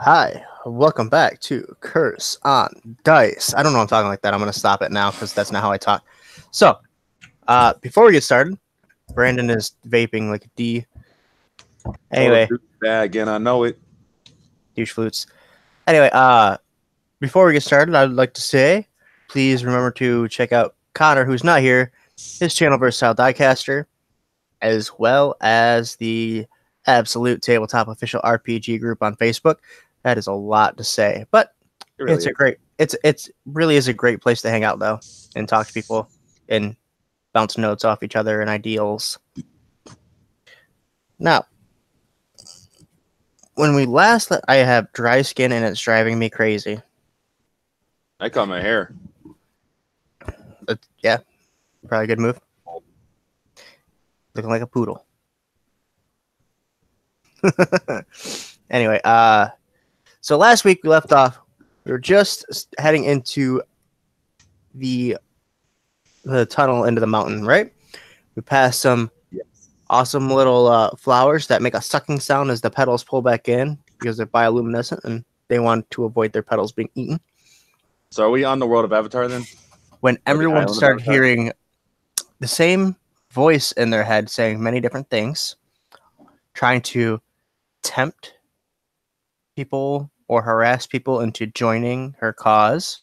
Hi, welcome back to Curse on Dice. I don't know I'm talking like that. I'm going to stop it now because that's not how I talk. So, before we get started, Brandon is vaping like a D. Anyway, bad again. I know it. douche flutes. Anyway, before we get started, I'd like to say, please remember to check out Connor, who's not here, his channel Versatile Diecaster, as well as the Absolute Tabletop Official RPG group on Facebook. That is a lot to say, but it's a great. It's really is a great place to hang out though, and talk to people and bounce notes off each other and ideals. Now, when we last, I have dry skin and it's driving me crazy. I cut my hair. Yeah, probably a good move. Looking like a poodle. Anyway, so last week we left off. We were just heading into the tunnel into the mountain, right? We passed some awesome little flowers that make a sucking sound as the petals pull back in because they're bioluminescent and they want to avoid their petals being eaten. So are we on the world of Avatar then? When everyone started hearing the same voice in their head saying many different things, trying to tempt people or harass people into joining her cause,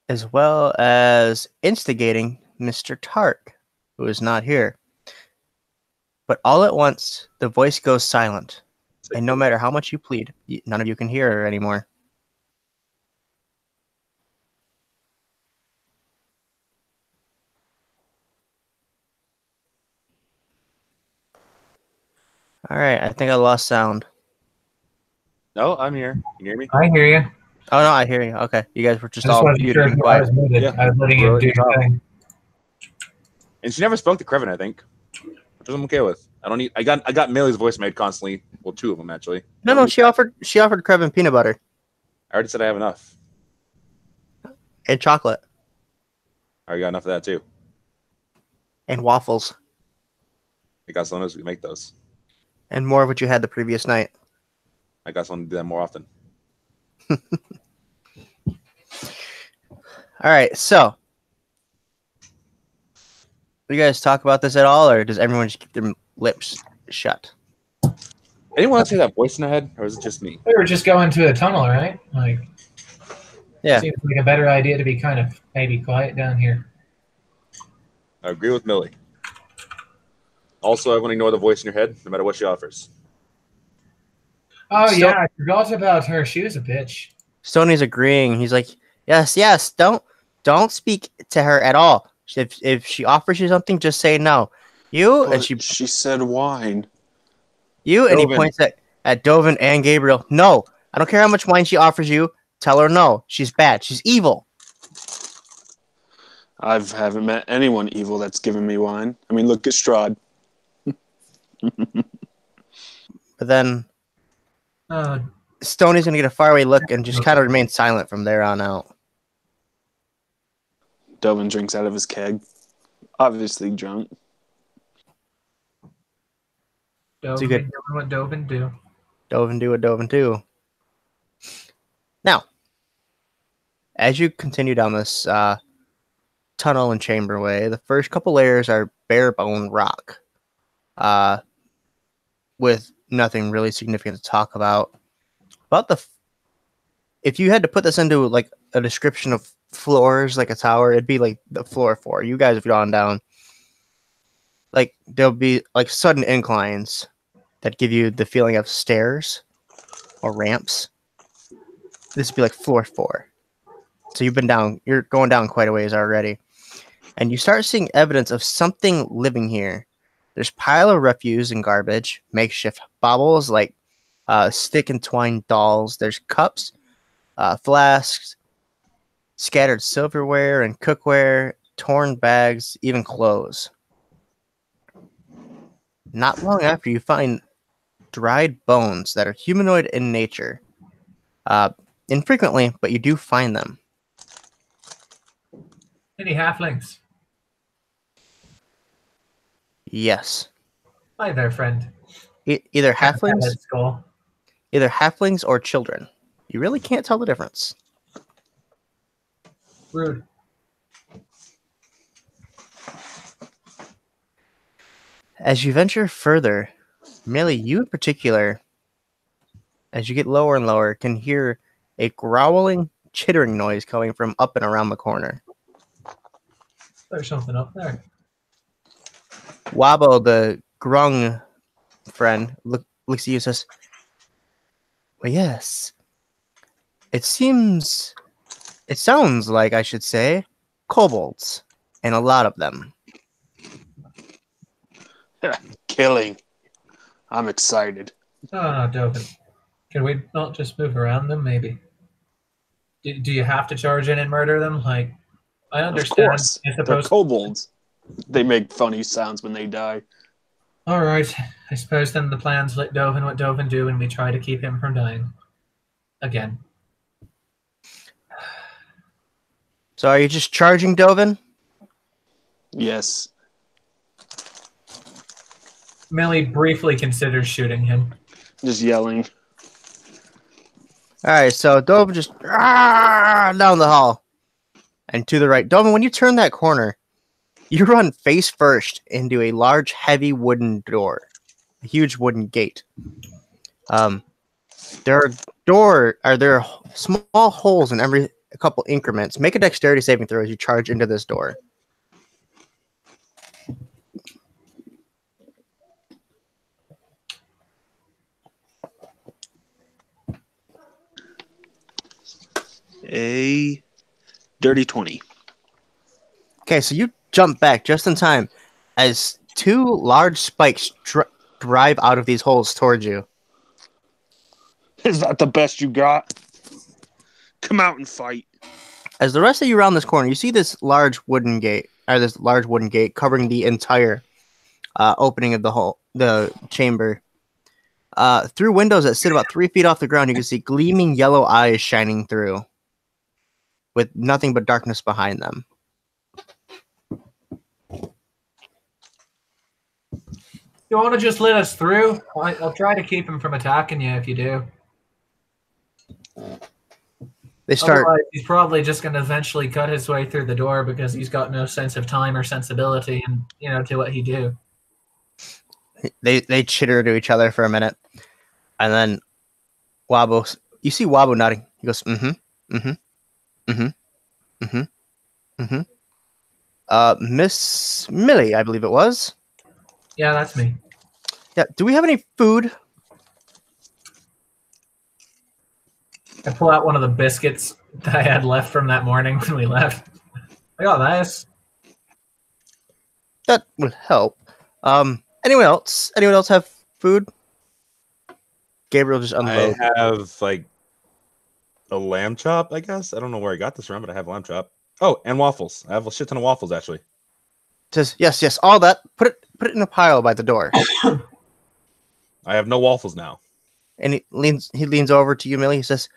as well as instigating Mr. Tark, who is not here. But all at once, the voice goes silent, and no matter how much you plead, none of you can hear her anymore. All right, I think I lost sound. No, I'm here. Can you hear me? I hear you. Oh, no, I hear you. Okay, you guys were just all muted sure and quiet. I was muted. Yeah, I was letting you do your thing. And she never spoke to Krevin, I think. Which I'm okay with. I don't need. I got Millie's voice made constantly. Well, two of them actually. No, she offered Krevin peanut butter. I already said I have enough. And chocolate. I already got enough of that too. And waffles. I got someone else who can make those. And more of what you had the previous night. I got someone to do that more often. All right, so you guys talk about this at all, or does everyone just keep their lips shut? Anyone else hear that voice in their head, or is it just me? We were just going to a tunnel, right? Yeah. Seems like a better idea to be kind of maybe quiet down here. I agree with Millie. Also, everyone ignore the voice in your head, no matter what she offers. Oh, yeah, I forgot about her. She was a bitch. Stoney's agreeing. He's like, yes, don't speak to her at all. If she offers you something, just say no. But she said wine. And he points at Dovin and Gabriel. No, I don't care how much wine she offers you. Tell her no. She's bad. She's evil. I haven't met anyone evil that's given me wine. I mean, look at Strahd. But then Stoney's going to get a faraway look and just kind of remain silent from there on out. Dovin drinks out of his keg. Obviously drunk. Dovin doing what Dovin do. Dovin do what Dovin do. Now, as you continue down this tunnel and chamberway, the first couple layers are bare bone rock. With nothing really significant to talk about. If you had to put this into like a description of floors like a tower, it'd be like the floor 4. You guys have gone down. Like there'll be like sudden inclines that give you the feeling of stairs or ramps. This would be like floor 4. So you're going down quite a ways already. And you start seeing evidence of something living here. There's pile of refuse and garbage, makeshift baubles like stick and twine dolls. There's cups, flasks, scattered silverware and cookware, torn bags, even clothes. Not long after, you find dried bones that are humanoid in nature. Infrequently, but you do find them. Any halflings? Yes. Hi there, friend. Either Have halflings, that skull. either halflings or children. You really can't tell the difference. Rude. As you venture further, Millie, you in particular, as you get lower and lower, can hear a growling, chittering noise coming from up and around the corner. There's something up there. Wabo, the grung friend, looks at you and says, well, yes. It sounds like, I should say, kobolds, and a lot of them. Killing. I'm excited. Oh, Dovin. Can we not just move around them, maybe? Do you have to charge in and murder them? Like, I Of understand. course. You're They're supposed kobolds. They make funny sounds when they die. All right. I suppose then the plans let Dovin what Dovin do, and we try to keep him from dying. Again. So are you just charging Dovin? Yes. Millie briefly considers shooting him. Just yelling. All right, so Dovin just down the hall and to the right. Dovin, when you turn that corner, you run face first into a large, heavy wooden door, a huge wooden gate. There are small holes in every couple increments. Make a dexterity saving throw as you charge into this door. A dirty 20. Okay, so you jump back just in time as two large spikes drive out of these holes towards you. Is that the best you got? Come out and fight. As the rest of you round this corner, you see this large wooden gate covering the entire opening of the chamber. Through windows that sit about 3 feet off the ground, you can see gleaming yellow eyes shining through, with nothing but darkness behind them. You want to just let us through? I'll try to keep him from attacking you if you do. They start. Otherwise, he's probably just going to eventually cut his way through the door because he's got no sense of time or sensibility, and to what he do. They chitter to each other for a minute, and then you see Wabo nodding. He goes, Miss Millie, I believe it was. Yeah, that's me. Yeah. Do we have any food? I pull out one of the biscuits that I had left from that morning when we left. I got this. That would help. Anyone else? Anyone else have food? Gabriel just unload. I have like a lamb chop, I guess. I don't know where I got this from, but I have lamb chop. Oh, and waffles. I have a shit ton of waffles actually. Says yes, all that. Put it in a pile by the door. I have no waffles now. And he leans over to you, Millie. He says,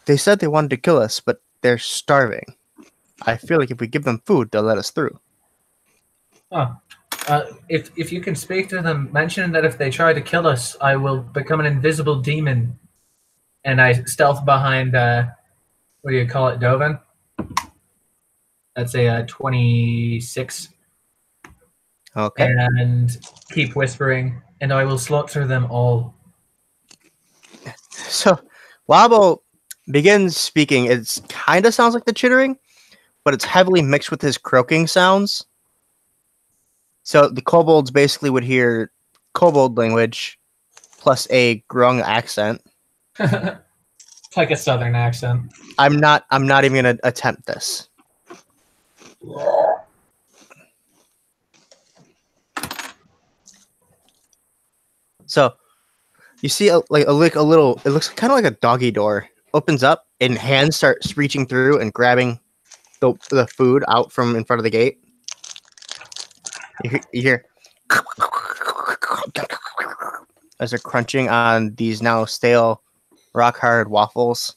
"They said they wanted to kill us, but they're starving. I feel like if we give them food, they'll let us through." Oh. If you can speak to them, mention that if they try to kill us, I will become an invisible demon. And I stealth behind, what do you call it, Dovin? That's a 26. Okay. And keep whispering, and I will slaughter them all. So, Wabo begins speaking. It kind of sounds like the chittering, but it's heavily mixed with his croaking sounds. So the kobolds basically would hear kobold language plus a grung accent. Like a southern accent. I'm not even gonna attempt this. So you see it looks kind of like a doggy door opens up and hands start reaching through and grabbing the food out from in front of the gate. You hear as they're crunching on these now stale rock hard waffles.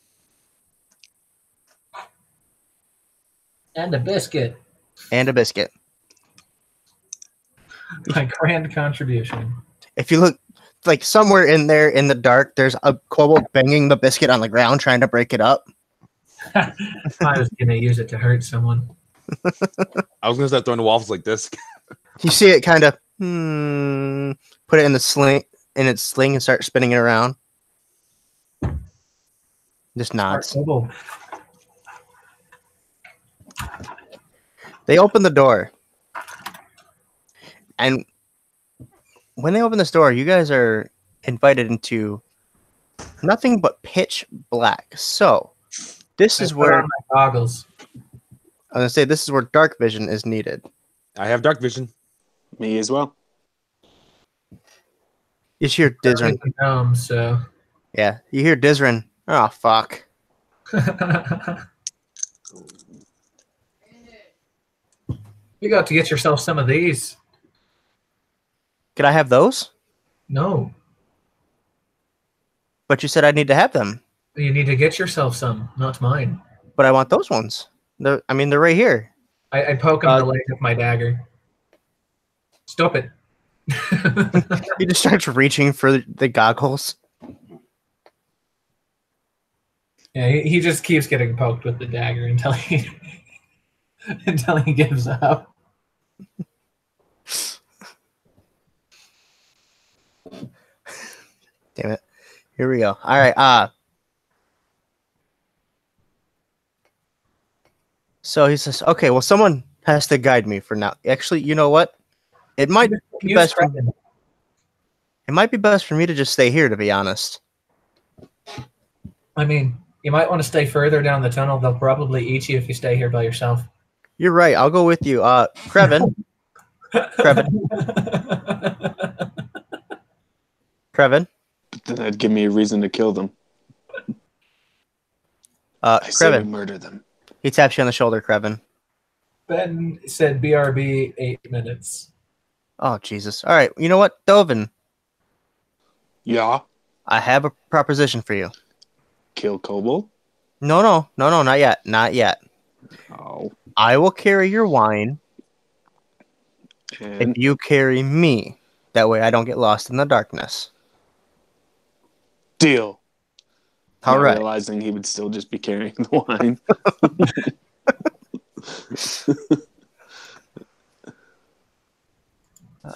And a biscuit. And a biscuit. My grand contribution. If you look, like somewhere in there in the dark, there's a kobold banging the biscuit on the ground, trying to break it up. I was gonna use it to hurt someone. I was gonna start throwing the waffles like this. You see it kind of put it in its sling and start spinning it around. Just nods. Kobold. They open the door. And when they open this door, you guys are invited into nothing but pitch black. So this is I put where on my goggles. I'm gonna say this is where dark vision is needed. I have dark vision. Me as well. You hear Dizrin. So Yeah, you hear Dizrin. Oh fuck. you got to get yourself some of these. Could I have those? No, But you said I need to have them. you need to get yourself some, not mine. But I want those ones. They're right here. I poke him in the leg with my dagger. Stop it. He just starts reaching for the goggles. Yeah, he just keeps getting poked with the dagger until he until he gives up. Damn it. Here we go. All right. So he says, okay, well, someone has to guide me for now. Actually, you know what? It might be best for, it might be best for me to just stay here, to be honest. I mean, you might want to stay further down the tunnel. They'll probably eat you if you stay here by yourself. You're right. I'll go with you. Krevin. Krevin. Krevin. But then that'd give me a reason to kill them. I say we Krevin. murder them. He taps you on the shoulder, Krevin. Ben said BRB 8 minutes. Oh, Jesus. All right. You know what, Dovin? Yeah. I have a proposition for you. Kill Kobold? No, not yet. Not yet. Oh. I will carry your wine And if you carry me. That way I don't get lost in the darkness. deal. All Not right. realizing he would still just be carrying the wine.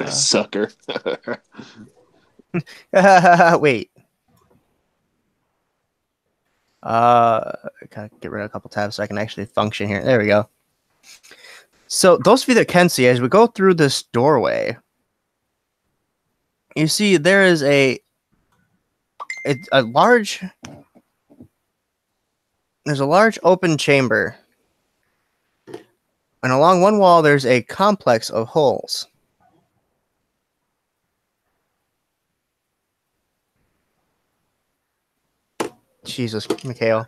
Sucker. Wait. Gotta get rid of a couple tabs so I can actually function here. There we go. So those of you that can see, as we go through this doorway, you see there is a large open chamber. And along one wall there's a complex of holes. Jesus, Mikhail.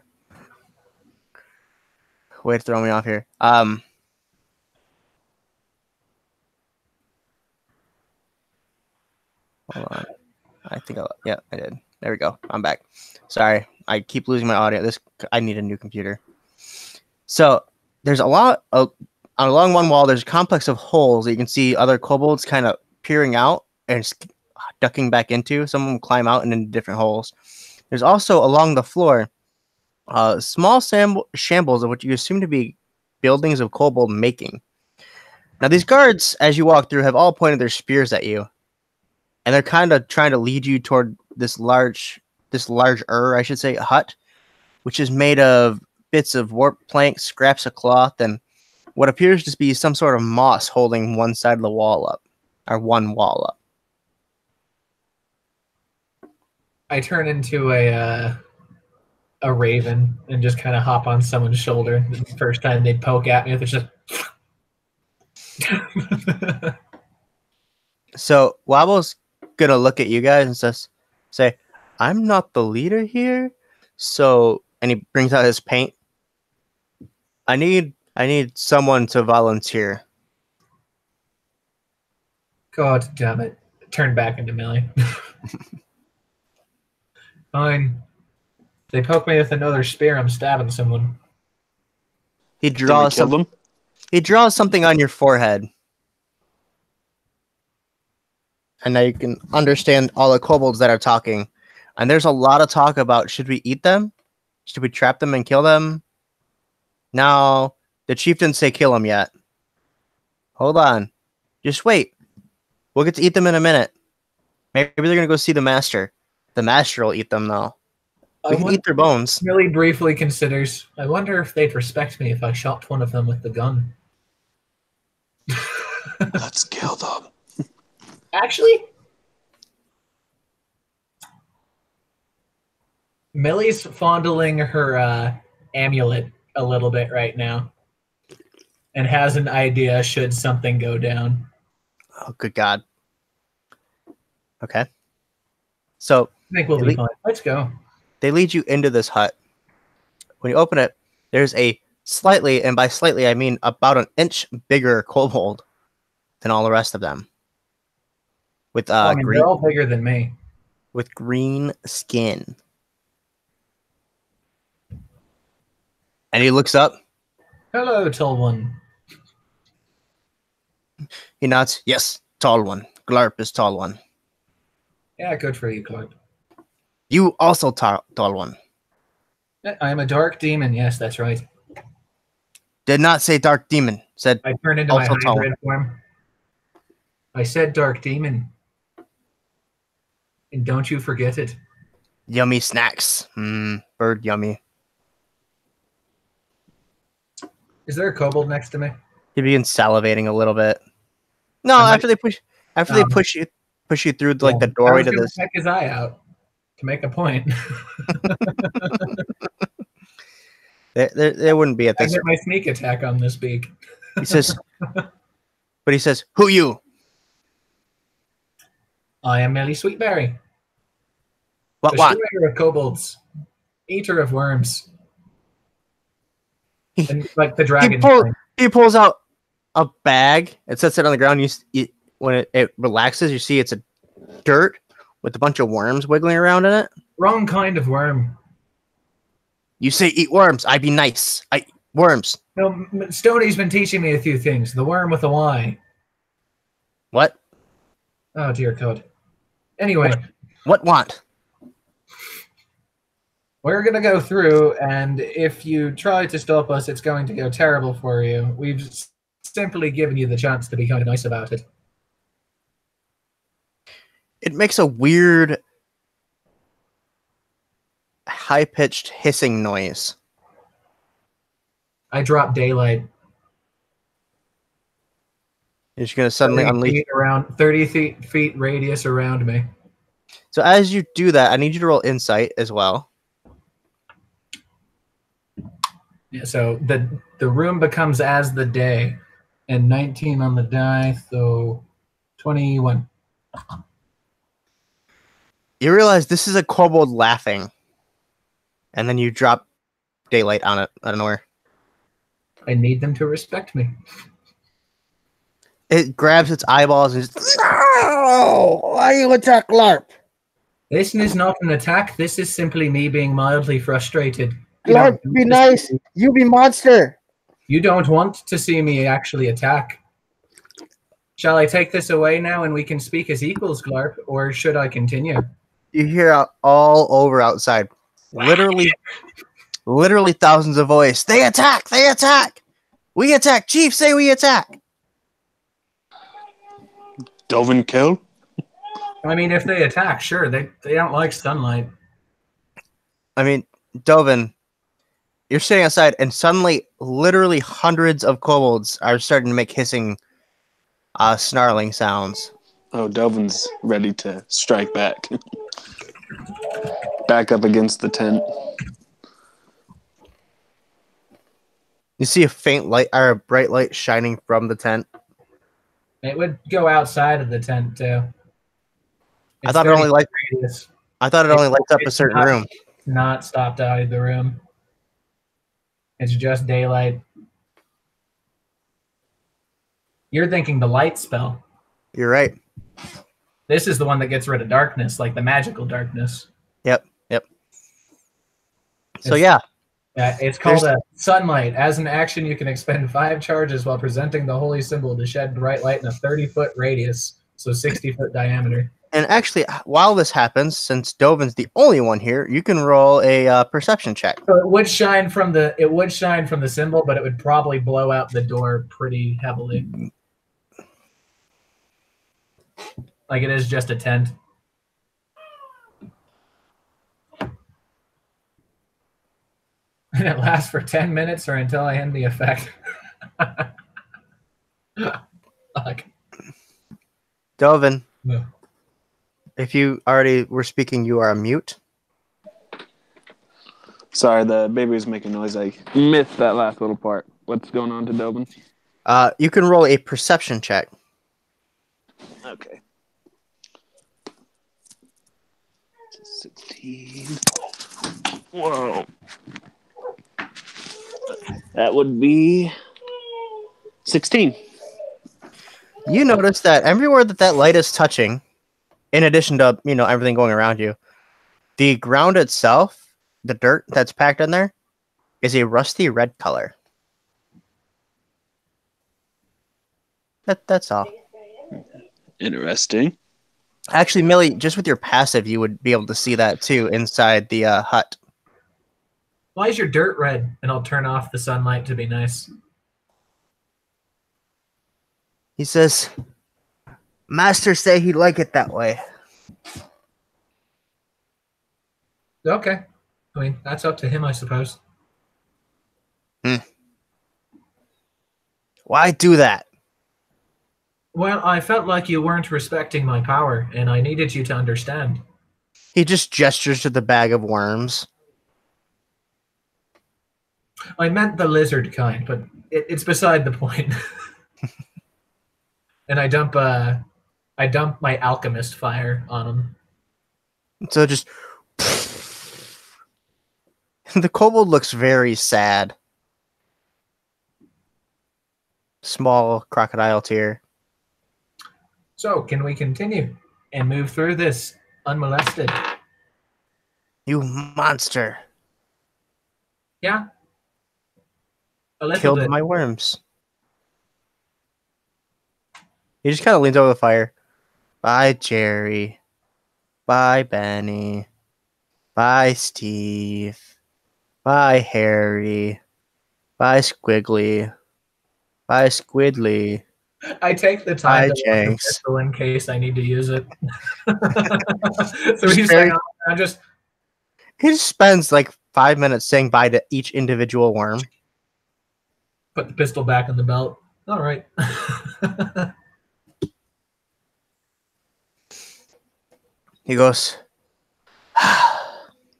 Way to throw me off here. Hold on. I think yeah, I did. There we go. I'm back. Sorry. I keep losing my audio. I need a new computer. So there's a lot of along one wall, there's a complex of holes that you can see other kobolds kind of peering out and ducking back into. Some of them climb out and into different holes. There's also along the floor small shambles of what you assume to be buildings of kobold making. Now these guards, as you walk through, have all pointed their spears at you. And they're kind of trying to lead you toward this larger, I should say, hut, which is made of bits of warped planks, scraps of cloth, and what appears to be some sort of moss holding one side of the wall up, or one wall up. I turn into a raven and just kind of hop on someone's shoulder. The first time they poke at me, it's just. So Wobble's gonna look at you guys and say, "I'm not the leader here." So, and he brings out his paint. I need someone to volunteer. God damn it! Turn back into Millie. Fine. They poke me with another spear. I'm stabbing someone. He Did we draws kill them? He draws something on your forehead. and now you can understand all the kobolds that are talking. And there's a lot of talk about, should we eat them? Should we trap them and kill them? No, the chief didn't say kill them yet. Hold on. Just wait. We'll get to eat them in a minute. Maybe they're going to go see the master. The master will eat them, though. We can eat their bones. Really briefly considers, I wonder if they'd respect me if I shot one of them with the gun. Let's kill them. Actually, Millie's fondling her amulet a little bit right now and has an idea should something go down. Oh, good God. Okay. So I think we'll be fine. Let's go. they lead you into this hut. When you open it, there's a slightly, and by slightly I mean about an inch bigger kobold than all the rest of them. With green, they're all bigger than me. with green skin. And he looks up. Hello, tall one. He nods. Yes, tall one. Glarp is tall one. Yeah, good for you, Clark. You also tall one. I am a dark demon. Yes, that's right. Did not say dark demon. Said I turned into my Also tall. hybrid form. I said dark demon. And don't you forget it. yummy snacks. Bird yummy. Is there a kobold next to me? He begins salivating a little bit. No, I might- after they push you through like the I doorway was to gonna this. check his eye out to make a point. They wouldn't be at I this. get my sneak attack on this beak. He says, but he says, "Who you? I am Melly Sweetberry, What? destroyer of kobolds, eater of worms, and like the dragon. He pulls out a bag and sets it on the ground. When it relaxes, you see it's a dirt with a bunch of worms wiggling around in it. Wrong kind of worm. You say eat worms. I be nice. Worms. No, Stoney's been teaching me a few things. The worm with a Y. What? Oh dear God. Anyway, What want? we're gonna go through, and if you try to stop us, it's going to go terrible for you. We've simply given you the chance to be kind of nice about it. It makes a weird, high-pitched hissing noise. I drop daylight. It's going to suddenly 30 unleash. feet around 30 feet radius around me. So as you do that, I need you to roll insight as well. Yeah, so the room becomes as the day, and 19 on the die, so 21. You realize this is a kobold laughing, and then you drop daylight on it out of nowhere. I need them to respect me. It grabs its eyeballs and just, no! Why you attack Larp? This is not an attack. This is simply me being mildly frustrated. Larp, be nice. You be monster. You don't want to see me actually attack. Shall I take this away now and we can speak as equals, Glarp, or should I continue? You hear out all over outside. Literally thousands of voices. They attack! They attack! We attack! Chief, say we attack! Dovin kill? I mean, if they attack, sure. They don't like sunlight. I mean, Dovin, you're sitting outside, and suddenly, literally hundreds of kobolds are starting to make hissing, snarling sounds. Oh, Dovin's ready to strike back. Back up against the tent. You see a faint light, or a bright light shining from the tent. It would go outside of the tent, too. I thought it only lights up a certain room. Not stopped out of the room. It's just daylight. You're thinking the light spell. You're right. This is the one that gets rid of darkness, like the magical darkness. Yep. So yeah, it's called a sunlight. As an action, you can expend 5 charges while presenting the holy symbol to shed bright light in a 30-foot radius So 60-foot diameter. And actually, while this happens, since Dovin's the only one here, you can roll a perception check. So it would shine from the symbol, but it would probably blow out the door pretty heavily. Like it is just a tent. And it lasts for 10 minutes or until I end the effect. Fuck. Dovin, No. if you already were speaking, you are a mute. Sorry, the baby was making noise. I missed that last little part. What's going on to Dobin? You can roll a perception check. Okay. 16. Whoa. That would be 16. You notice that everywhere that light is touching, in addition to everything going around you, the ground itself, the dirt that's packed in there, is a rusty red color. That's all. Interesting. Actually, Millie, just with your passive, you would be able to see that too inside the hut. Why is your dirt red? And I'll turn off the sunlight to be nice. He says, Master say he'd like it that way. Okay. I mean, that's up to him, I suppose. Why do that? Well, I felt like you weren't respecting my power, and I needed you to understand. He just gestures to the bag of worms. I meant the lizard kind, but it's beside the point. And I dump my alchemist fire on him. So just the kobold looks very sad. Small crocodile tear. So, can we continue and move through this unmolested? You monster. Yeah. A little Killed bit. my worms. He just kind of leans over the fire. Bye, Jerry. Bye, Benny. Bye, Steve. Bye, Harry. Bye, Squiggly. Bye, Squidly. I take the time Bye, to load the Jenks. pistol in case I need to use it. So he's like, I'm just He just spends like 5 minutes saying bye to each individual worm. put the pistol back in the belt. All right. He goes,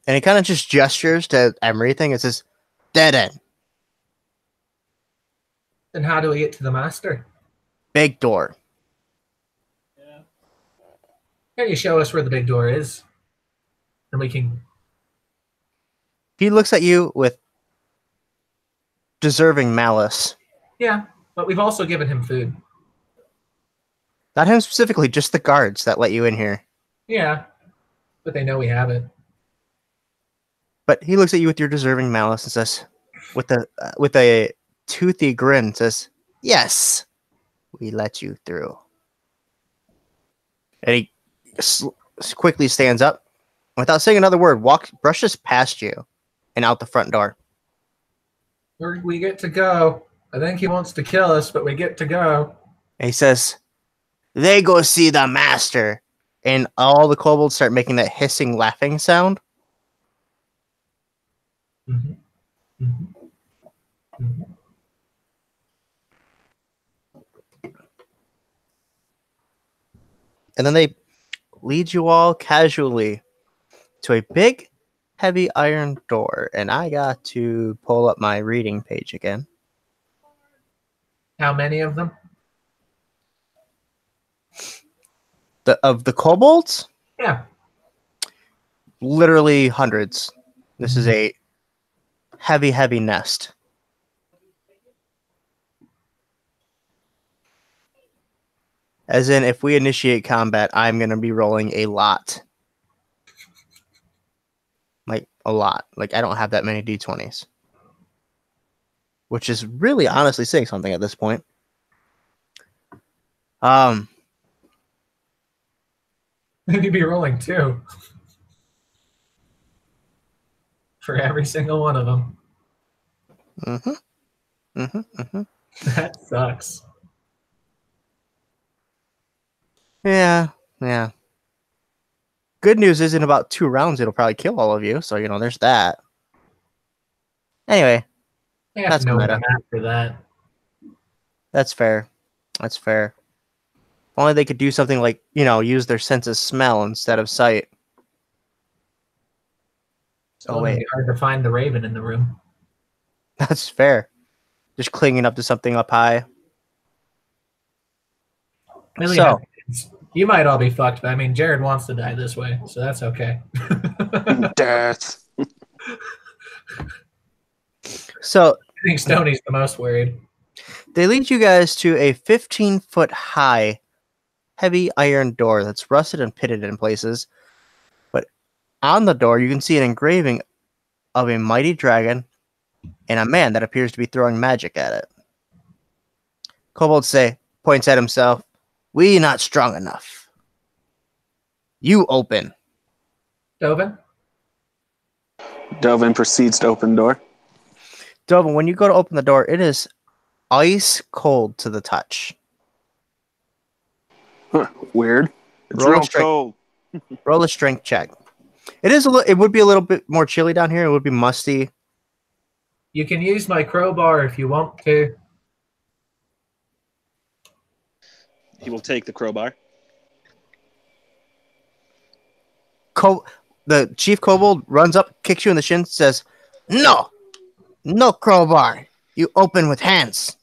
and he kind of just gestures to everything. It says, dead end, Then how do we get to the master? big door. Can you show us where the big door is? And we can. He looks at you with deserving malice. Yeah, but we've also given him food. Not him specifically, just the guards that let you in here. Yeah, but they know we have it. But he looks at you with your deserving malice and says, with a toothy grin, says, "Yes, we let you through." And he quickly stands up, without saying another word, brushes past you, and out the front door. We get to go. I think he wants to kill us, but we get to go. And he says, "They go see the master." And all the kobolds start making that hissing, laughing sound. Mm-hmm. Mm-hmm. Mm-hmm. And then they lead you all casually to a big, heavy iron door. And I got to pull up my reading page again. How many of them? Of the kobolds? Yeah. Literally hundreds. This is a heavy, heavy nest. As in, if we initiate combat, I'm going to be rolling a lot. Like, a lot. Like, I don't have that many d20s. Which is really honestly saying something at this point. Then you'd be rolling 2 for every single one of them. That sucks. Yeah. Good news is in about 2 rounds, it'll probably kill all of you. So, there's that. Anyway, I have that's to know meta. what I'm after that. That's fair. If only they could do something like, use their sense of smell instead of sight. It's going to be hard to find the raven in the room. That's fair. Just clinging up to something up high. Really, you might all be fucked, but I mean, Jared wants to die this way, so that's okay. Death. So I think Stoney's the most worried. they lead you guys to a 15-foot high, heavy iron door that's rusted and pitted in places. But on the door, you can see an engraving of a mighty dragon and a man that appears to be throwing magic at it. Kobold points at himself, "We not strong enough. You open." Dovin? Dovin proceeds to open door. Dovin, when you go to open the door, it is ice cold to the touch. Huh, weird. It's Roll a real strength. cold. Roll a strength check. It would be a little bit more chilly down here. It would be musty. You can use my crowbar if you want to. He will take the crowbar. The chief kobold runs up, kicks you in the shin, says, "No crowbar. You open with hands."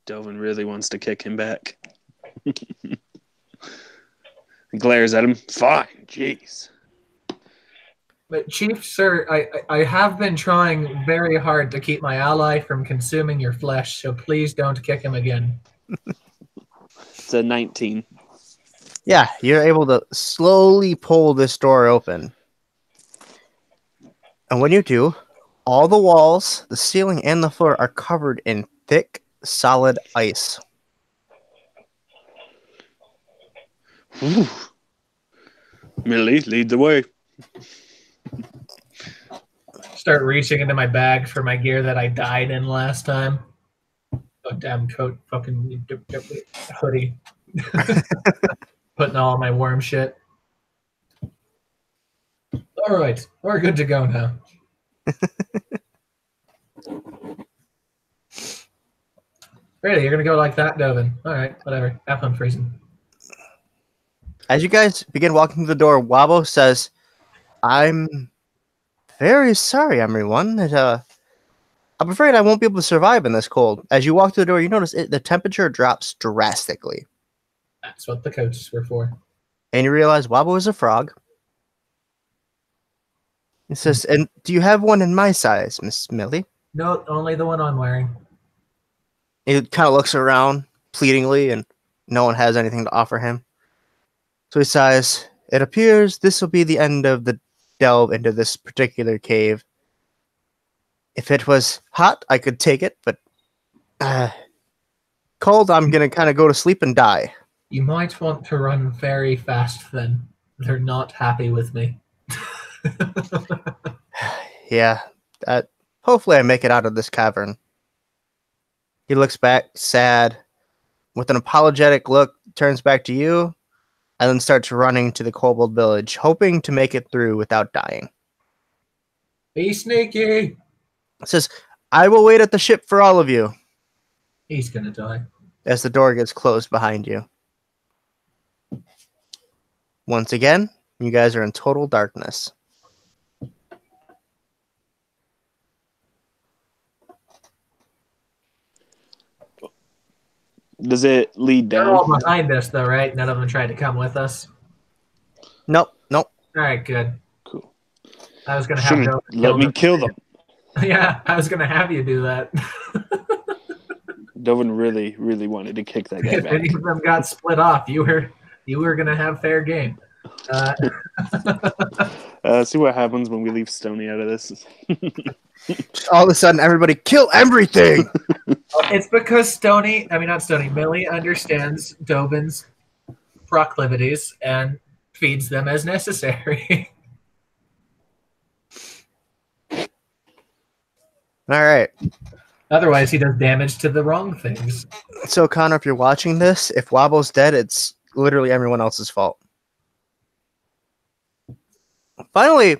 Dovin really wants to kick him back. Glares at him. Fine, jeez. But Chief, sir, I have been trying very hard to keep my ally from consuming your flesh, so please don't kick him again. It's a 19. Yeah, you're able to slowly pull this door open. And when you do, all the walls, the ceiling, and the floor are covered in thick, solid ice. Ooh. Millie, lead the way. Start reaching into my bag for my gear that I died in last time. Oh, damn coat, fucking hoodie. Putting all my worm shit. All right, we're good to go now. Really, you're gonna go like that, Dovin? All right, whatever. Have fun freezing. As you guys begin walking through the door, Wabo says, "I'm very sorry, everyone. I'm afraid I won't be able to survive in this cold." As you walk through the door, you notice the temperature drops drastically. That's what the coaches were for. And you realize Wabo is a frog. He says, "And do you have one in my size, Miss Millie?" No, only the one I'm wearing. He kind of looks around pleadingly, and no one has anything to offer him. So he sighs, "It appears this will be the end of the delve into this particular cave. If it was hot, I could take it, but cold, I'm going to kind of go to sleep and die." You might want to run very fast then. They're not happy with me. Yeah, hopefully I make it out of this cavern. He looks back, sad, with an apologetic look, turns back to you, and then starts running to the kobold village, hoping to make it through without dying. Be sneaky! Says, "I will wait at the ship for all of you," He's gonna die. as the door gets closed behind you. Once again, you guys are in total darkness. Does it lead They're all down? behind us, though, right? None of them tried to come with us. Nope. All right, good. Cool. I was gonna have Shouldn't Dovin let me kill them. Yeah, I was gonna have you do that. Dovin really, really wanted to kick that guy If back. any of them got split off, you were gonna have fair game. See what happens when we leave Stoney out of this. All of a sudden, everybody kill everything! It's because Millie understands Dovin's proclivities and feeds them as necessary. All right. Otherwise, he does damage to the wrong things. So, Connor, if you're watching this, if Wobble's dead, it's literally everyone else's fault. Finally,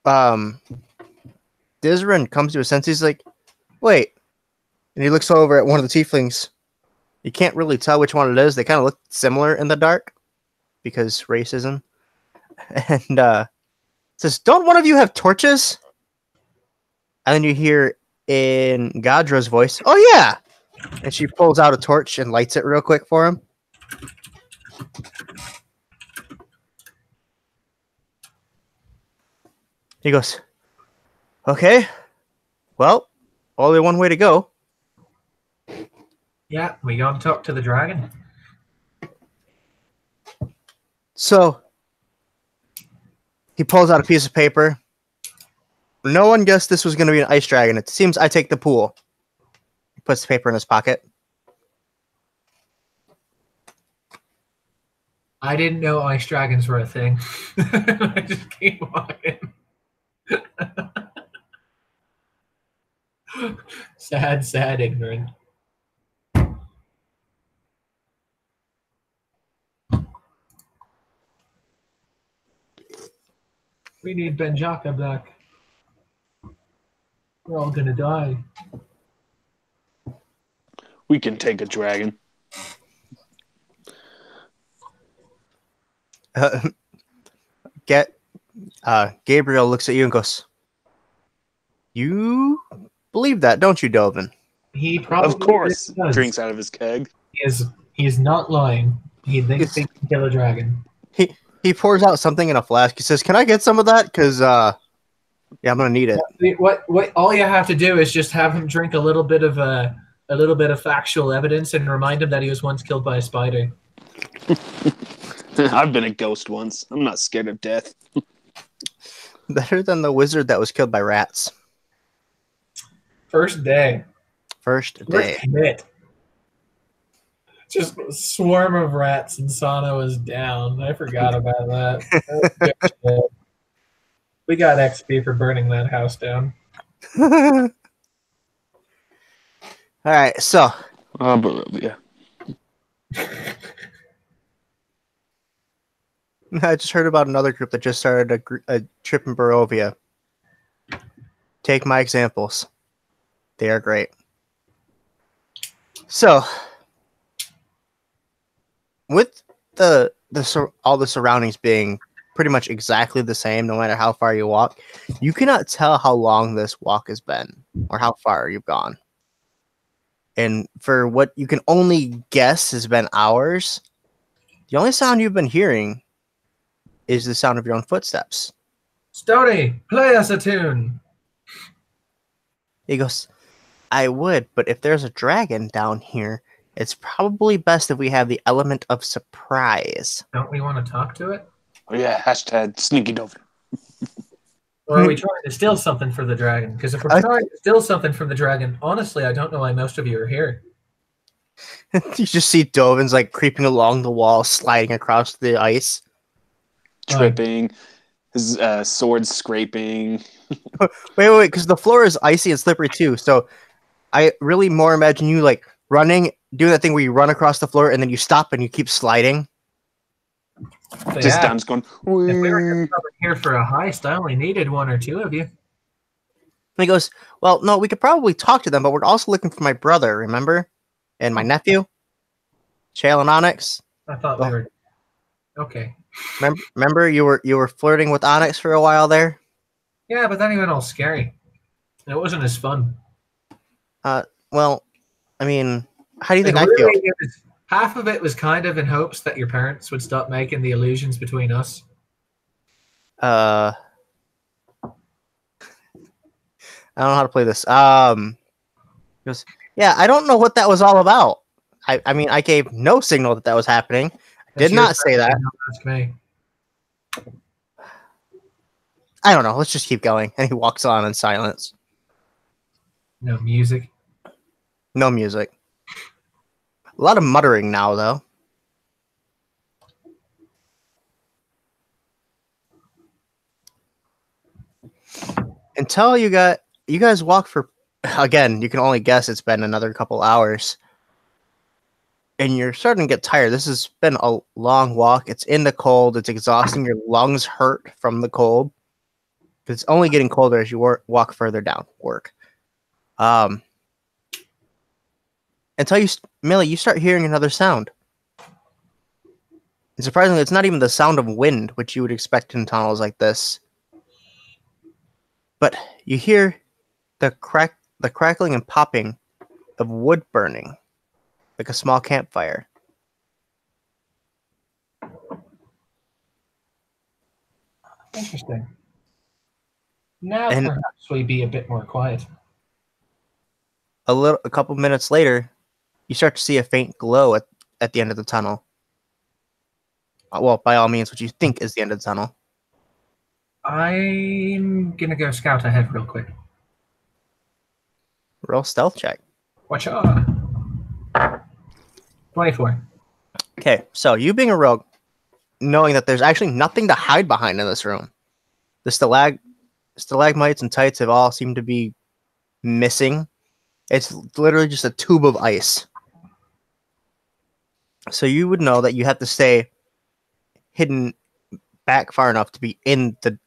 Dizrin comes to his senses. He's like, wait. And he looks over at one of the tieflings. You can't really tell which one it is. They kind of look similar in the dark because racism. And says, don't one of you have torches? And then you hear in Gadra's voice, oh yeah. And she pulls out a torch and lights it real quick for him. He goes, okay, well, only one way to go. Yeah, we gotta talk to the dragon. So, he pulls out a piece of paper. No one guessed this was going to be an ice dragon. It seems I take the pool. He puts the paper in his pocket. I didn't know ice dragons were a thing. I just keep walking. Sad ignorant. We need Benjaka back. We're all gonna die. We can take a dragon. Gabriel looks at you and goes, you believe that, don't you, Dovin? He probably Of course. does. Drinks out of his keg. He is not lying. He thinks he can kill a dragon. He pours out something in a flask. He says, can I get some of that? Because, yeah, I'm going to need it. What all you have to do is just have him drink a little bit of factual evidence and remind him that he was once killed by a spider. I've been a ghost once. I'm not scared of death. Better than the wizard that was killed by rats. First day. First day. First hit. Just a swarm of rats and Sana was down. I forgot about that. We got XP for burning that house down. All right, so. Yeah. I just heard about another group that just started a trip in Barovia. Take my examples. They are great. So, with all the surroundings being pretty much exactly the same, no matter how far you walk, you cannot tell how long this walk has been or how far you've gone. And for what you can only guess has been hours, the only sound you've been hearing is the sound of your own footsteps. Stony, play us a tune. He goes, I would, but if there's a dragon down here, it's probably best if we have the element of surprise. Don't we want to talk to it? Oh yeah, hashtag sneaky Dovin. Or are we trying to steal something from the dragon? Because if we're trying to steal something from the dragon, honestly, I don't know why most of you are here. You just see Dovin's like creeping along the wall, sliding across the ice. Tripping, his sword scraping. Wait, because the floor is icy and slippery too. So I really more imagine you like running, doing that thing where you run across the floor and then you stop and you keep sliding. So Just yeah, Dan's going. if we were here for a heist, I only needed one or two of you. And he goes, well, no, we could probably talk to them, but we're also looking for my brother, remember? And my nephew, Shale and Onyx. I thought we were okay. Remember you were flirting with Onyx for a while there? Yeah, but then he went all scary. It wasn't as fun. Well, I mean, how do you think Like, I feel? really, half of it was kind of in hopes that your parents would stop making the illusions between us. I don't know how to play this. He goes, yeah, I don't know what that was all about. I mean, I gave no signal that was happening. Did not say that. Ask me. I don't know. Let's just keep going. And he walks on in silence. No music. No music. A lot of muttering now, though. until you guys walk for, again, you can only guess it's been another couple hours. And you're starting to get tired. This has been a long walk. It's in the cold. It's exhausting. Your lungs hurt from the cold. It's only getting colder as you walk further down work. Until Millie, you start hearing another sound. And surprisingly, it's not even the sound of wind, which you would expect in tunnels like this. But you hear the crackling and popping of wood burning, like a small campfire. Interesting. Now And perhaps we be a bit more quiet. a couple minutes later, you start to see a faint glow at the end of the tunnel. Well, by all means, what you think is the end of the tunnel. I'm gonna go scout ahead real quick. Roll stealth check. Watch out. 24. Okay, so you being a rogue, knowing that there's actually nothing to hide behind in this room. The stalagmites and tights have all seemed to be missing. It's literally just a tube of ice. So you would know that you have to stay hidden back far enough to be in the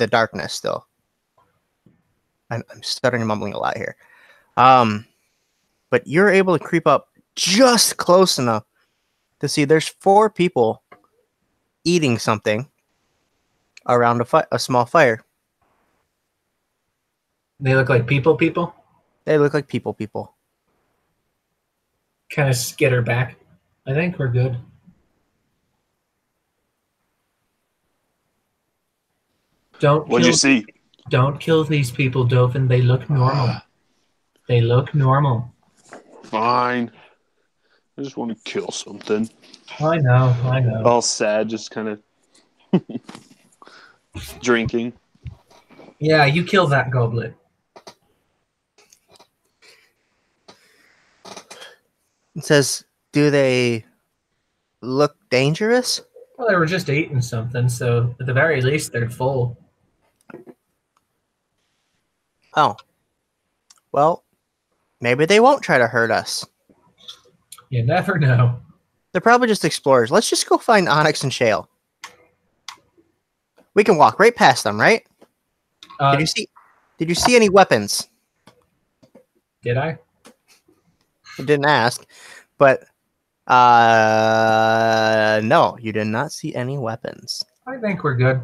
darkness still. I'm stuttering and mumbling a lot here. But you're able to creep up just close enough to see there's 4 people eating something around a small fire. They look like people. They look like people. Kind of skitter back. I think we're good. What'd you see? Don't kill these people, Dovin. They look normal. They look normal. Fine. I just want to kill something. I know. All sad, just kind of drinking. Yeah, you kill that goblet. It says, do they look dangerous? Well, they were just eating something, so at the very least, they're full. Oh. Well, maybe they won't try to hurt us. You never know. They're probably just explorers. Let's just go find Onyx and Shale. We can walk right past them, right? Did you see any weapons? Did I? I didn't ask, but no, you did not see any weapons. I think we're good.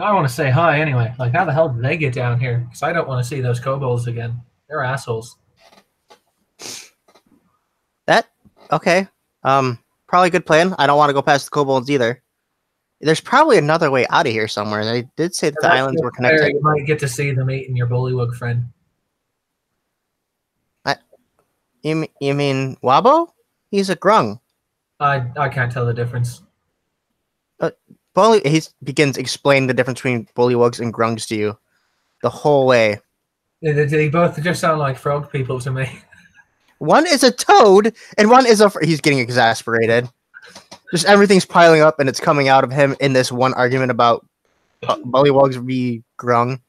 I want to say hi anyway. Like, how the hell did they get down here? Because I don't want to see those kobolds again. They're assholes. Okay. Probably a good plan. I don't want to go past the kobolds either. There's probably another way out of here somewhere. They did say that the islands were connected. You might get to see them eating your bullywug friend. You mean Wabo? He's a grung. I can't tell the difference. He begins explaining the difference between bullywugs and grungs to you the whole way. They both just sound like frog people to me. One is a toad, and one is he's getting exasperated. Just everything's piling up, and it's coming out of him in this one argument about bullywugs be grung.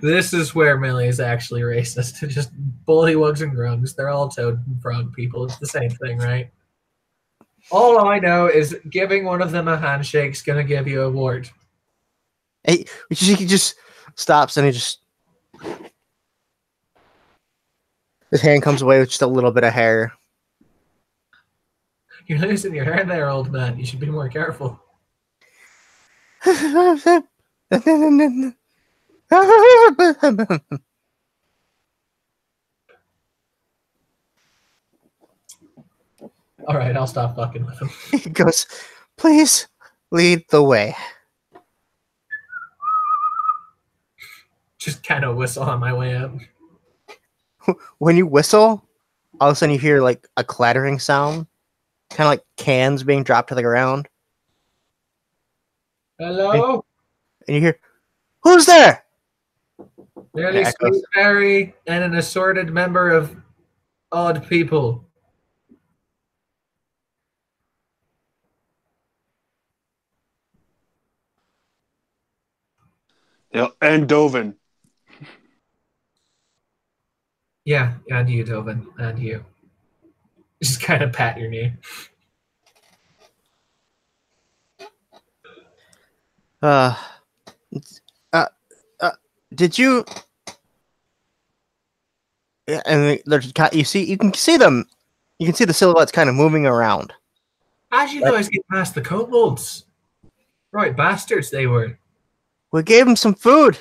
This is where Millie is actually racist. Just bullywugs and grungs. They're all toad and frog people. It's the same thing, right? All I know is giving one of them a handshake's gonna give you a wart. He just stops, and his hand comes away with just a little bit of hair. You're losing your hair there, old man. You should be more careful. All right, I'll stop fucking with him. He goes, please lead the way. Just kind of whistle on my way up. When you whistle, all of a sudden you hear like a clattering sound, kind of like cans being dropped to the ground. Hello? And you hear, who's there? Merely Sweetberry and an assorted member of odd people. Yeah, and Dovin. Yeah, and you, Dovin, and you. Just kind of pat your knee. Uh, uh, did you? Yeah, and there's you can see them. You can see the silhouettes kind of moving around. How'd you guys get past the kobolds? Right, bastards they were. We gave them some food.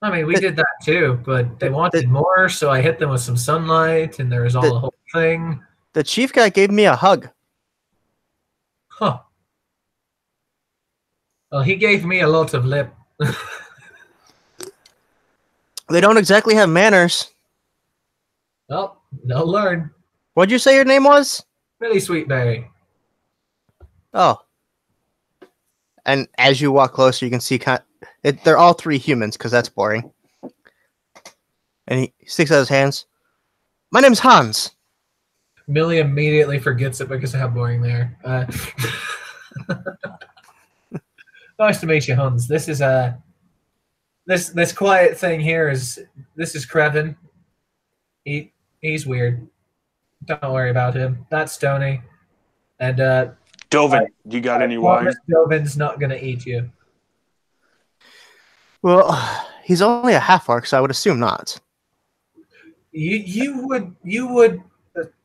I mean, we did that too, but they wanted more, so I hit them with some sunlight, and there was all the whole thing. The chief guy gave me a hug. Huh. Well, he gave me a lot of lip. They don't exactly have manners. Well, they'll learn. What'd you say your name was? Really Sweetberry. Oh. And as you walk closer, you can see they're all three humans, because that's boring. And he sticks out his hands. My name's Hans. Millie immediately forgets it because of how boring they are. Nice to meet you, Hans. This is this quiet thing here is Krevin. He's weird. Don't worry about him. That's Stony. And Dovin, you got any wine? Dovin's not gonna eat you. Well, he's only a half orc, so I would assume not. You would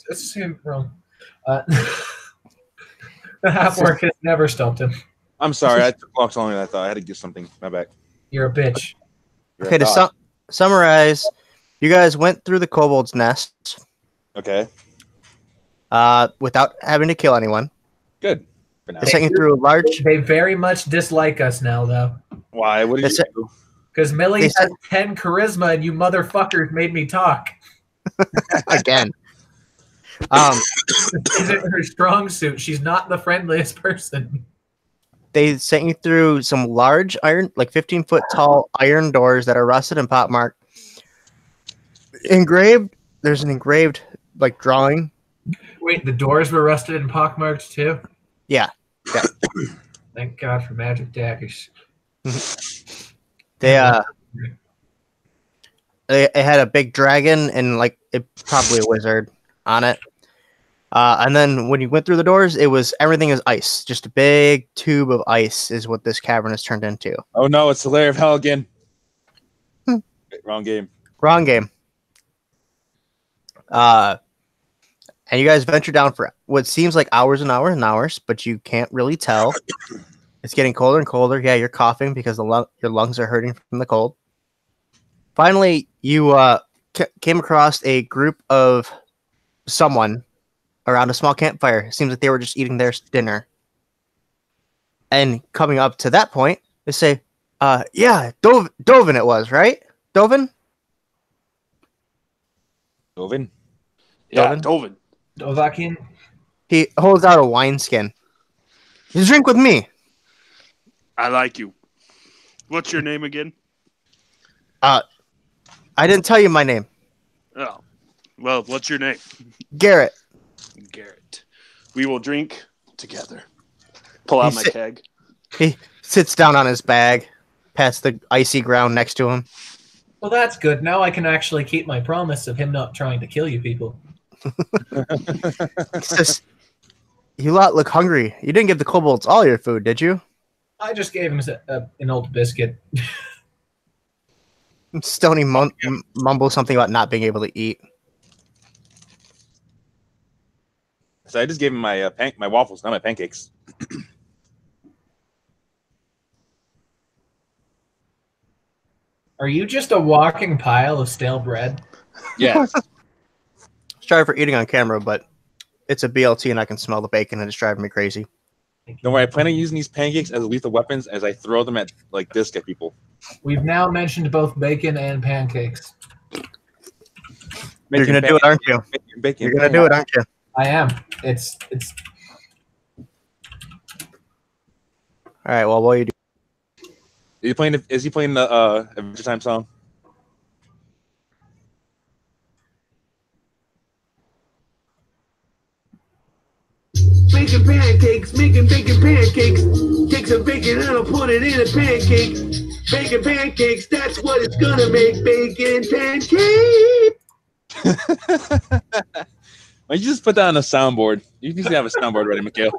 assume wrong. The half orc has never stopped him. I'm sorry, I took longer than I thought. I had to get something. My back. You're a bitch. Okay, to summarize, you guys went through the kobold's nest. Okay. Without having to kill anyone. Good. For now. They sent you through a large. They very much dislike us now, though. Why? What did you do? Because Millie has 10 charisma, and you motherfuckers made me talk. Again. Isn't her strong suit? She's not the friendliest person. They sent you through some large iron, like 15-foot tall iron doors that are rusted and pockmarked. There's an engraved like drawing. Wait, the doors were rusted and pockmarked too? Yeah. Thank God for magic daggers. They had a big dragon and like probably a wizard on it. And then when you went through the doors, everything is ice. Just a big tube of ice is what this cavern has turned into. Oh no, it's the lair of hell again. Wrong game. Wrong game. And you guys venture down for what seems like hours and hours and hours, but you can't really tell. It's getting colder and colder. Yeah, you're coughing because your lungs are hurting from the cold. Finally, you came across a group of someone around a small campfire. It seems like they were just eating their dinner. And coming up to that point, they say, yeah, Dovin it was, right? Dovin? Dovin? Yeah, Dovin. Dovakin? He holds out a wineskin. You drink with me. I like you. What's your name again? I didn't tell you my name. Oh. Well, what's your name? Garrett. Garrett. We will drink together. Pull out my keg. He sits down on his bag, past the icy ground next to him. Well, that's good. Now I can actually keep my promise of him not trying to kill you people. He says, you lot look hungry. You didn't give the kobolds all your food, did you? I just gave him an old biscuit. Stony mumbles something about not being able to eat. So I just gave him my my waffles, not my pancakes. Are you just a walking pile of stale bread? Yeah. Sorry for eating on camera, but it's a BLT and I can smell the bacon and it's driving me crazy. Don't worry, I plan on using these pancakes as lethal weapons as I throw them at like this at people. We've now mentioned both bacon and pancakes. You're gonna do it, aren't you? You're gonna do it, aren't you? I am. It's. All right. Well, what do you do? Is he playing the Adventure Time song? Making pancakes, making bacon pancakes. Take some bacon and I'll put it in a pancake. Bacon pancakes, that's what it's gonna make. Bacon pancakes. Why don't you just put that on a soundboard? You need to have a soundboard ready, Mikhail.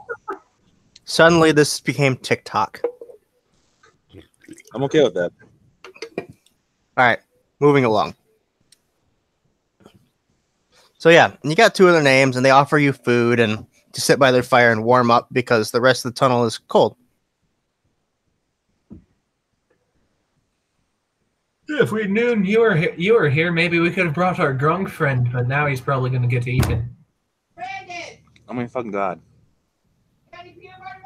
Suddenly, this became TikTok. I'm okay with that. All right, moving along. So yeah, you got two other names, and they offer you food and to sit by their fire and warm up because the rest of the tunnel is cold. If we knew you were here, maybe we could have brought our drunk friend, but now he's probably going to get eaten. Brandon! Oh my fucking god. Got any peanut butter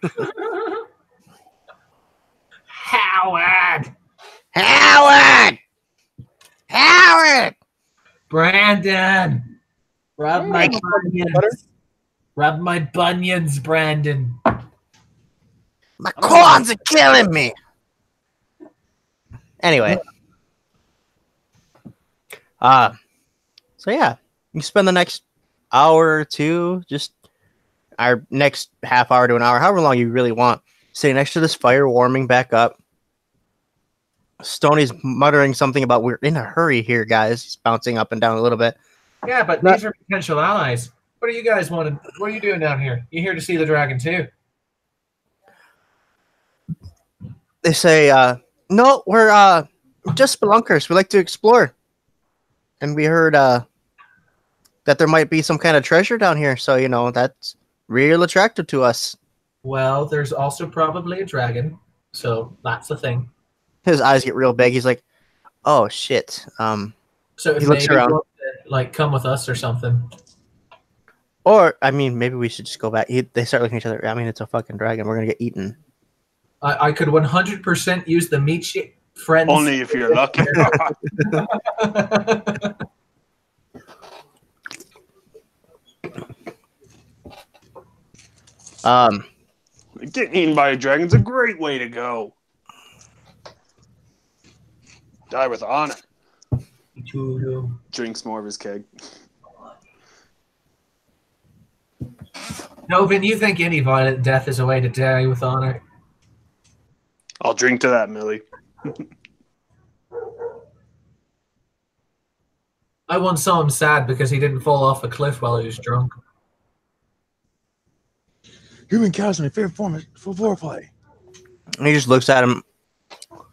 down there? Howard! Howard! Howard! Brandon! Rub my Butter? bunions. Rub my bunions, Brandon. My corns are killing me. Anyway. So yeah, you spend the next hour or two, just our next half hour to an hour, however long you really want, sitting next to this fire, warming back up. Stoney's muttering something about we're in a hurry here, guys. He's bouncing up and down a little bit. Yeah, but these are potential allies. What do you guys want? What are you doing down here? You here to see the dragon too? They say, no, we're just spelunkers. We like to explore. And we heard that there might be some kind of treasure down here. So, you know, that's real attractive to us. Well, there's also probably a dragon. So that's the thing. His eyes get real big. He's like, oh, shit. So if He looks maybe around. you want to, like, come with us or something. Or, I mean, maybe we should just go back. They start looking at each other. I mean, it's a fucking dragon. We're going to get eaten. I could 100% use the meat friends. Only if you're lucky. Getting eaten by a dragon's a great way to go. Die with honor. Drinks more of his keg. Novin, you think any violent death is a way to die with honor? I'll drink to that, Millie. I once saw him sad because he didn't fall off a cliff while he was drunk. Human cows are my favorite form for foreplay. And he just looks at him.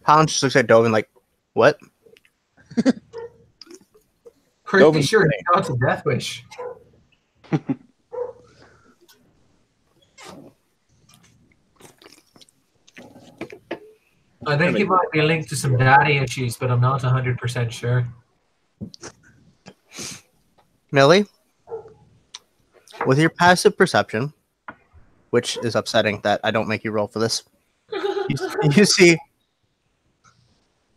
Holland just looks at Dovin like, what? Pretty Dovin- sure he got a death wish. I think it might be linked to some daddy issues, but I'm not 100% sure. Millie, with your passive perception, which is upsetting that I don't make you roll for this, you see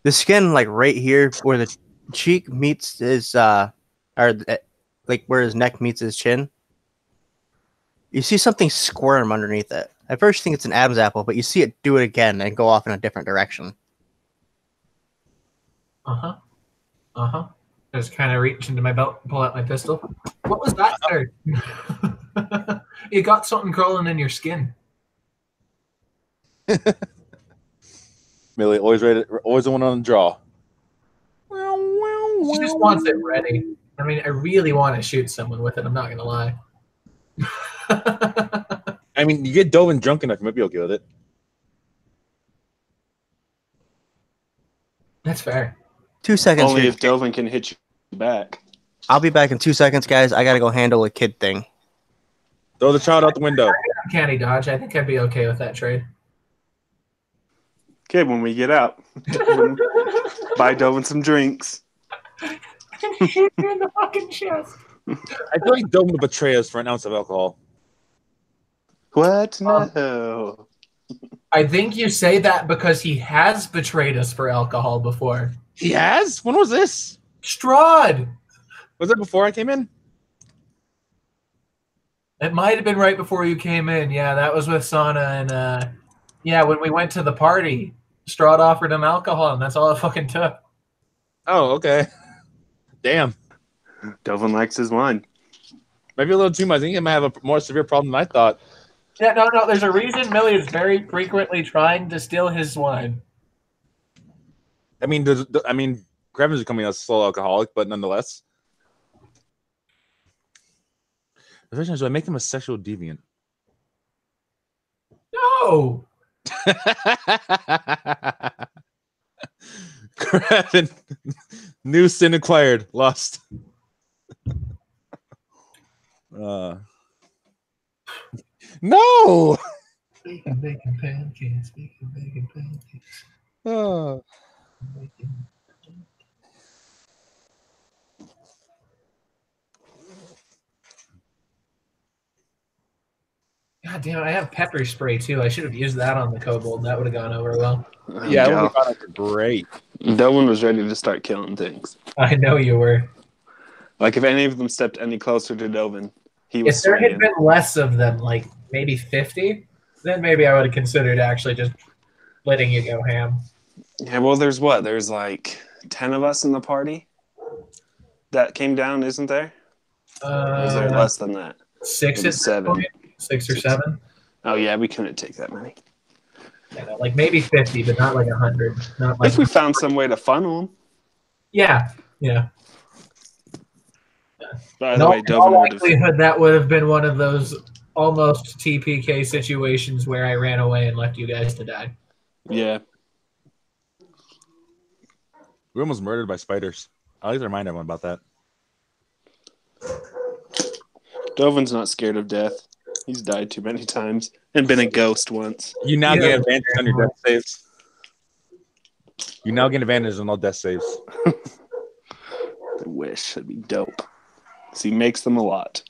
the skin like right here where the cheek meets his like where his neck meets his chin. You see something squirm underneath it. At first you think it's an Adam's apple, but you see it do it again and go off in a different direction. Uh-huh. Uh-huh. I just kind of reach into my belt and pull out my pistol. What was that, sir? You got something crawling in your skin. Millie, always ready, always the one on the draw. She just wants it ready. I mean, I really want to shoot someone with it, I'm not going to lie. I mean, you get Dovin drunk enough, you might be okay with it. That's fair. 2 seconds. Only here. if Dovin can hit you back. I'll be back in 2 seconds, guys. I gotta go handle a kid thing. Throw the child out the window. Candy dodge. I think I'd be okay with that trade. Okay, when we get out, buy Dovin some drinks. Shoot you in the fucking chest. I feel like Dovin would betray us for an ounce of alcohol. What? No. I think you say that because he has betrayed us for alcohol before. He has? When was this? Strahd! Was that before I came in? It might have been right before you came in. Yeah, that was with Sana and yeah, when we went to the party, Strahd offered him alcohol and that's all it fucking took. Oh, okay. Damn. Dovin likes his wine. Maybe a little too much. I think he might have a more severe problem than I thought. Yeah, no. There's a reason Millie is very frequently trying to steal his wine. I mean, Grevin's becoming a slow alcoholic, but nonetheless. The question is, do I make him a sexual deviant? No. Grevin, new sin acquired, lost. No. Bacon pancakes. Bacon pancakes. Oh. Bacon. God damn it, I have pepper spray too. I should have used that on the kobold. That would have gone over well. Yeah, it would have gone over great. Delvin was ready to start killing things. I know you were. Like, if any of them stepped any closer to Delvin, he was If there had swinging. been less of them, like maybe 50, then maybe I would have considered actually just letting you go ham. Yeah, well, there's what? There's like 10 of us in the party that came down, isn't there? Or is there less than that? 6 Maybe at this 7. point? 6 or 7? Oh, yeah, we couldn't take that many. Yeah, like maybe 50, but not like 100. Not like If we found some way to funnel them. yeah. By In the all, way, in Delvin all would have. likelihood, that would have been one of those almost TPK situations where I ran away and left you guys to die. Yeah. We were almost murdered by spiders. I like to remind everyone about that. Delvin's not scared of death. He's died too many times and been a ghost once. You now Yeah. get advantage on your death saves. You now get advantage on all death saves. I wish. That'd be dope. So he makes them a lot.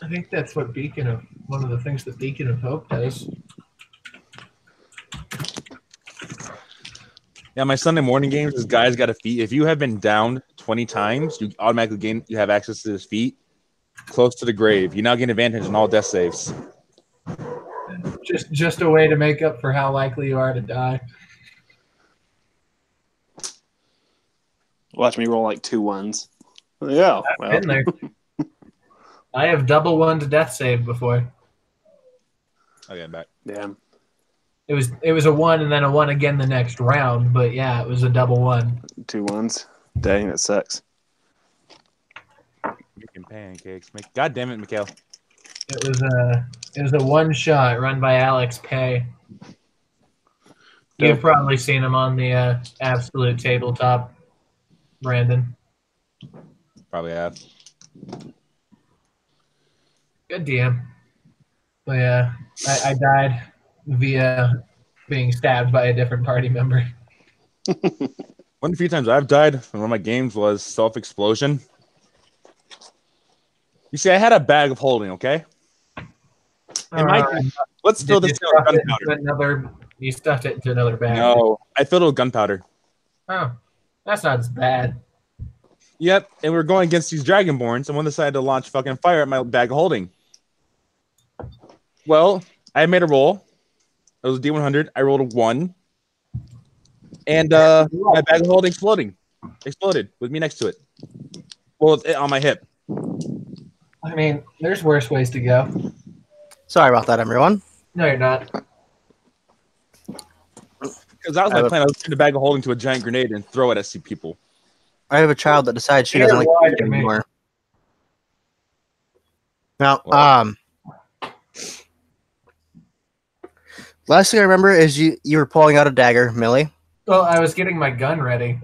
I think that's what one of the things that Beacon of Hope does. Yeah, my Sunday morning games, this guy's got a feat. If you have been downed 20 times, you automatically you have access to this feat close to the grave. You now gain advantage on all death saves. Just a way to make up for how likely you are to die. Watch me roll like 2 1s. Yeah. I've been there. I have double 1 to death save before. Okay, I'm back. Damn. It was a 1 and then a 1 again the next round, but yeah, it was a double 1. 2 1s. Dang, that sucks. Making pancakes. God damn it, Mikhail. It was a one shot run by Alex Pay. You've probably seen him on the Absolute Tabletop, Brandon. Probably have. Good DM. But yeah, I died via being stabbed by a different party member. One of the few times I've died in one of my games was self-explosion. You see, I had a bag of holding, okay? Let's fill this down with gunpowder. You stuffed it into another bag. No, I filled it with gunpowder. Oh, that's not as bad. Yep, and we were going against these Dragonborns, and one decided to launch fucking fire at my bag of holding. Well, I made a roll. It was a D100. I rolled a 1. And my bag of holding exploded with me next to it. Well, it's on my hip. I mean, there's worse ways to go. Sorry about that, everyone. No, you're not. Because that was my plan. I was turn the bag of holding to a giant grenade and throw it at people. I have a child that decides she doesn't like Why it to me? anymore. Now, Well. last thing I remember is you were pulling out a dagger, Millie, Well, I was getting my gun ready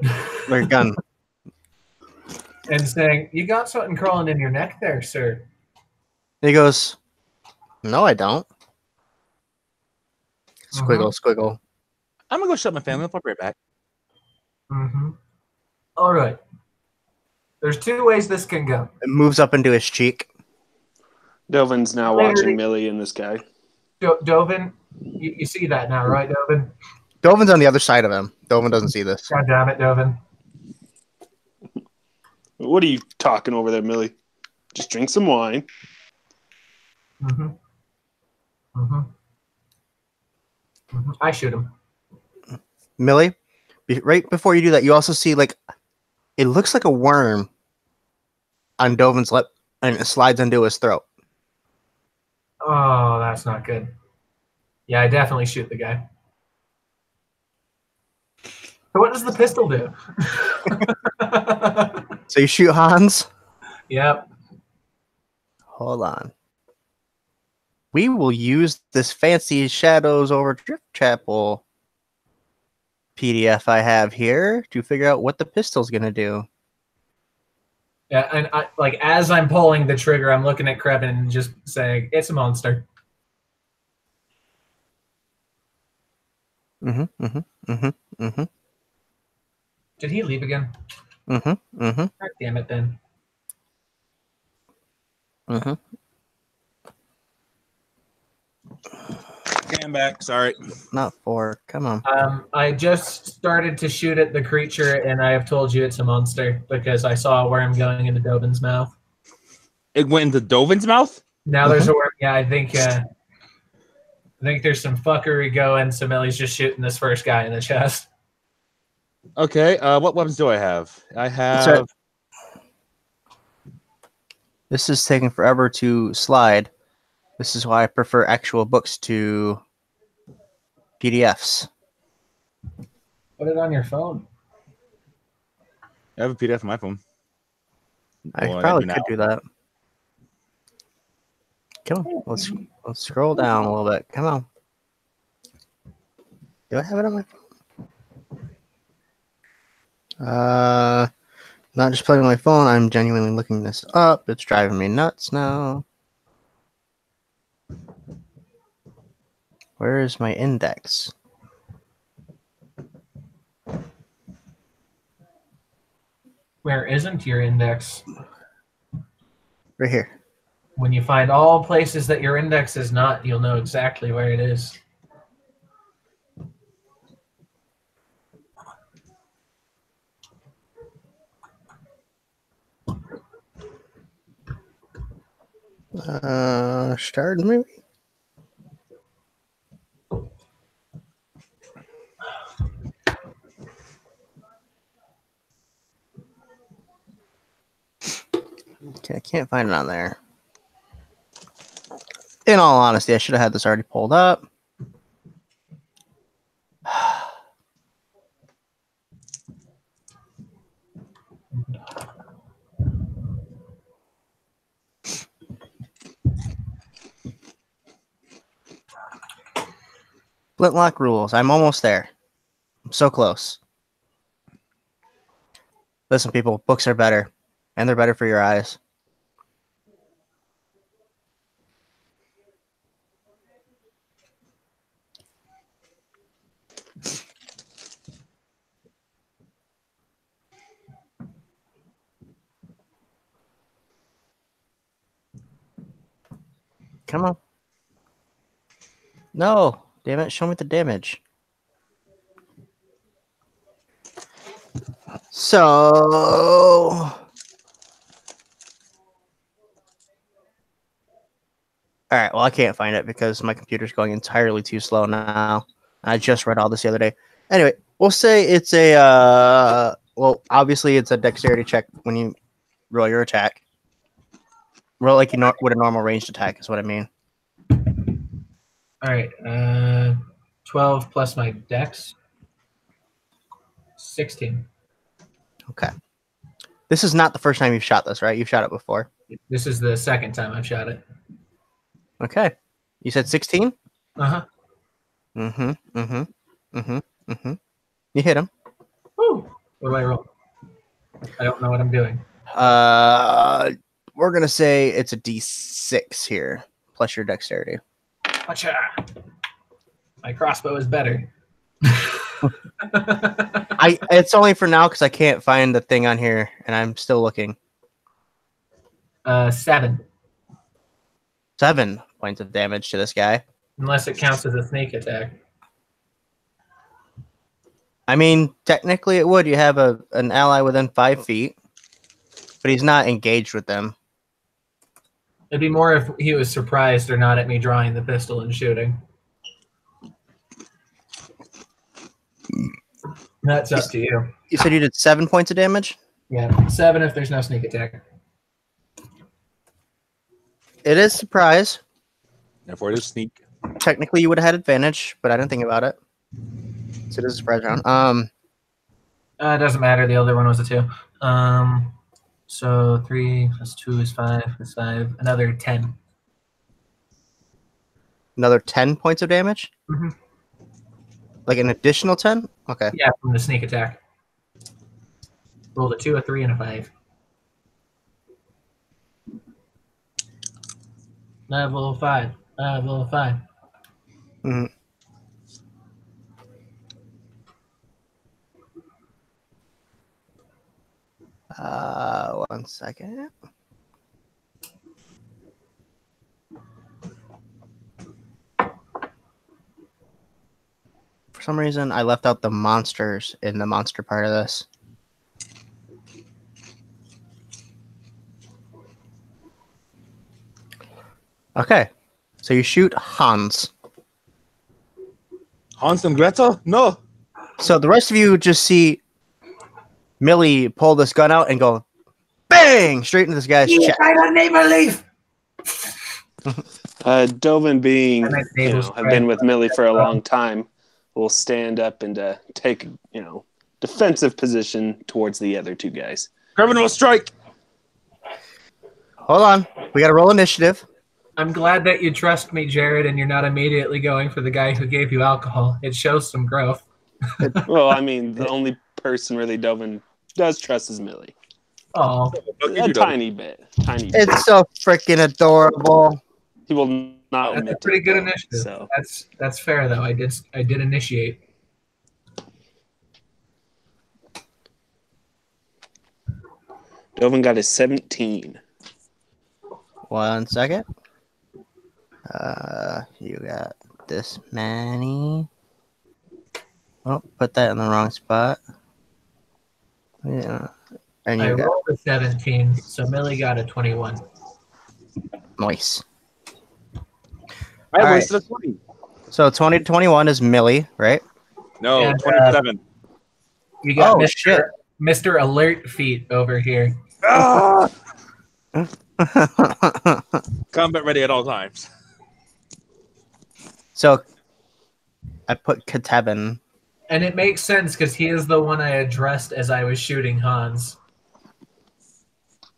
or your gun. and saying, "You got something crawling in your neck there, sir." And he goes, "No, I don't." Squiggle, squiggle. I'm going to go shut my family up. I'll be right back. Mm-hmm. All right. There's 2 ways this can go. It moves up into his cheek. Delvin's now Literally. watching Millie and this guy. Dovin, you see that now, right, Dovin? Dovin's on the other side of him. Dovin doesn't see this. God damn it, Dovin. What are you talking over there, Millie? Just drink some wine. Mm-hmm. Mm-hmm. Mm-hmm. I shoot him. Millie, right before you do that, you also see it looks like a worm on Dovin's lip, and it slides into his throat. Oh, that's not good. Yeah, I definitely shoot the guy. So what does the pistol do? So you shoot Hans? Yep. Hold on. We will use this fancy Shadows over Drift Chapel PDF I have here to figure out what the pistol's gonna do. Yeah, and like as I'm pulling the trigger, I'm looking at Krebin and just saying, "It's a monster." Mm-hmm. Did he leave again? God Damn it, then. Okay, I'm back. Sorry. Not 4. Come on. I just started to shoot at the creature, and I have told you it's a monster because I saw a worm going into Dovin's mouth. It went into Dovin's mouth? Now there's a worm. Yeah, I think there's some fuckery going. So Millie's just shooting this first guy in the chest. Okay, what weapons do I have? I have... Sorry. This is taking forever to slide. This is why I prefer actual books to PDFs. Put it on your phone. I have a PDF on my phone. I Well, probably I could do that. Come on, let's scroll down a little bit. Come on. Do I have it on my phone? Not just playing on my phone. I'm genuinely looking this up. It's driving me nuts now. Where is my index? Where isn't your index? Right here. When you find all places that your index is not, you'll know exactly where it is. Started maybe? Okay, I can't find it on there. In all honesty, I should have had this already pulled up. Flintlock rules. I'm almost there. I'm so close. Listen, people, books are better. And they're better for your eyes. Come on. No. Damn it. Show me the damage. So... Alright, well, I can't find it because my computer's going entirely too slow now. I just read all this the other day. Anyway, we'll say it's a... well, obviously, it's a dexterity check when you roll your attack. Roll like you would a normal ranged attack is what I mean. All right. 12 plus my dex. 16. Okay. This is not the first time you've shot this, right? You've shot it before. This is the second time I've shot it. Okay. You said 16? Uh-huh. You hit him. Woo! What do I roll? I don't know what I'm doing. We're going to say it's a D6 here, plus your dexterity. Gotcha. My crossbow is better. It's only for now because I can't find the thing on here, and I'm still looking. 7. 7 points of damage to this guy. Unless it counts as a sneak attack. I mean, technically it would. You have an ally within 5 feet, but he's not engaged with them. It'd be more if he was surprised or not at me drawing the pistol and shooting. That's up to you. You said you did 7 points of damage? Yeah, 7 if there's no sneak attack. It is surprise. Therefore, it is sneak. Technically, you would have had advantage, but I didn't think about it. So this is surprise round. It doesn't matter. The other one was a 2. So 3 plus 2 is 5. Plus 5, another 10. Another 10 points of damage. Mm-hmm. Like an additional 10. Okay. Yeah, from the sneak attack. Rolled a 2, a 3, and a 5. Level 5. Level 5. Mm-hmm. One second. For some reason, I left out the monsters in the monster part of this. Okay, so you shoot Hans. Hans and Gretel? No. So the rest of you just see Millie pull this gun out and go bang straight into this guy's chest. Dovin, being Neighbors have been with Millie for a long time, will stand up and take defensive position towards the other two guys. Criminal strike. Hold on, we got to roll initiative. I'm glad that you trust me, Jared, and you're not immediately going for the guy who gave you alcohol. It shows some growth. Well, I mean, the only person really Dovin does trust is Millie. Oh, A tiny bit. It's so freaking adorable. He will not. that's a admit pretty it, good though, initiative. So That's fair though. I did initiate. Dovin got his 17. 1 second. You got this many. Oh, put that in the wrong spot. Yeah. And I you got rolled a 17, so Millie got a 21. nice. I All right. wasted a 20. So 20 to 21 is Millie, right? No, And, 27. You got Oh, shit. Mr. Alert Feet over here. Ah! Combat ready at all times. So I put Katevin. And it makes sense because he is the one I addressed as I was shooting Hans.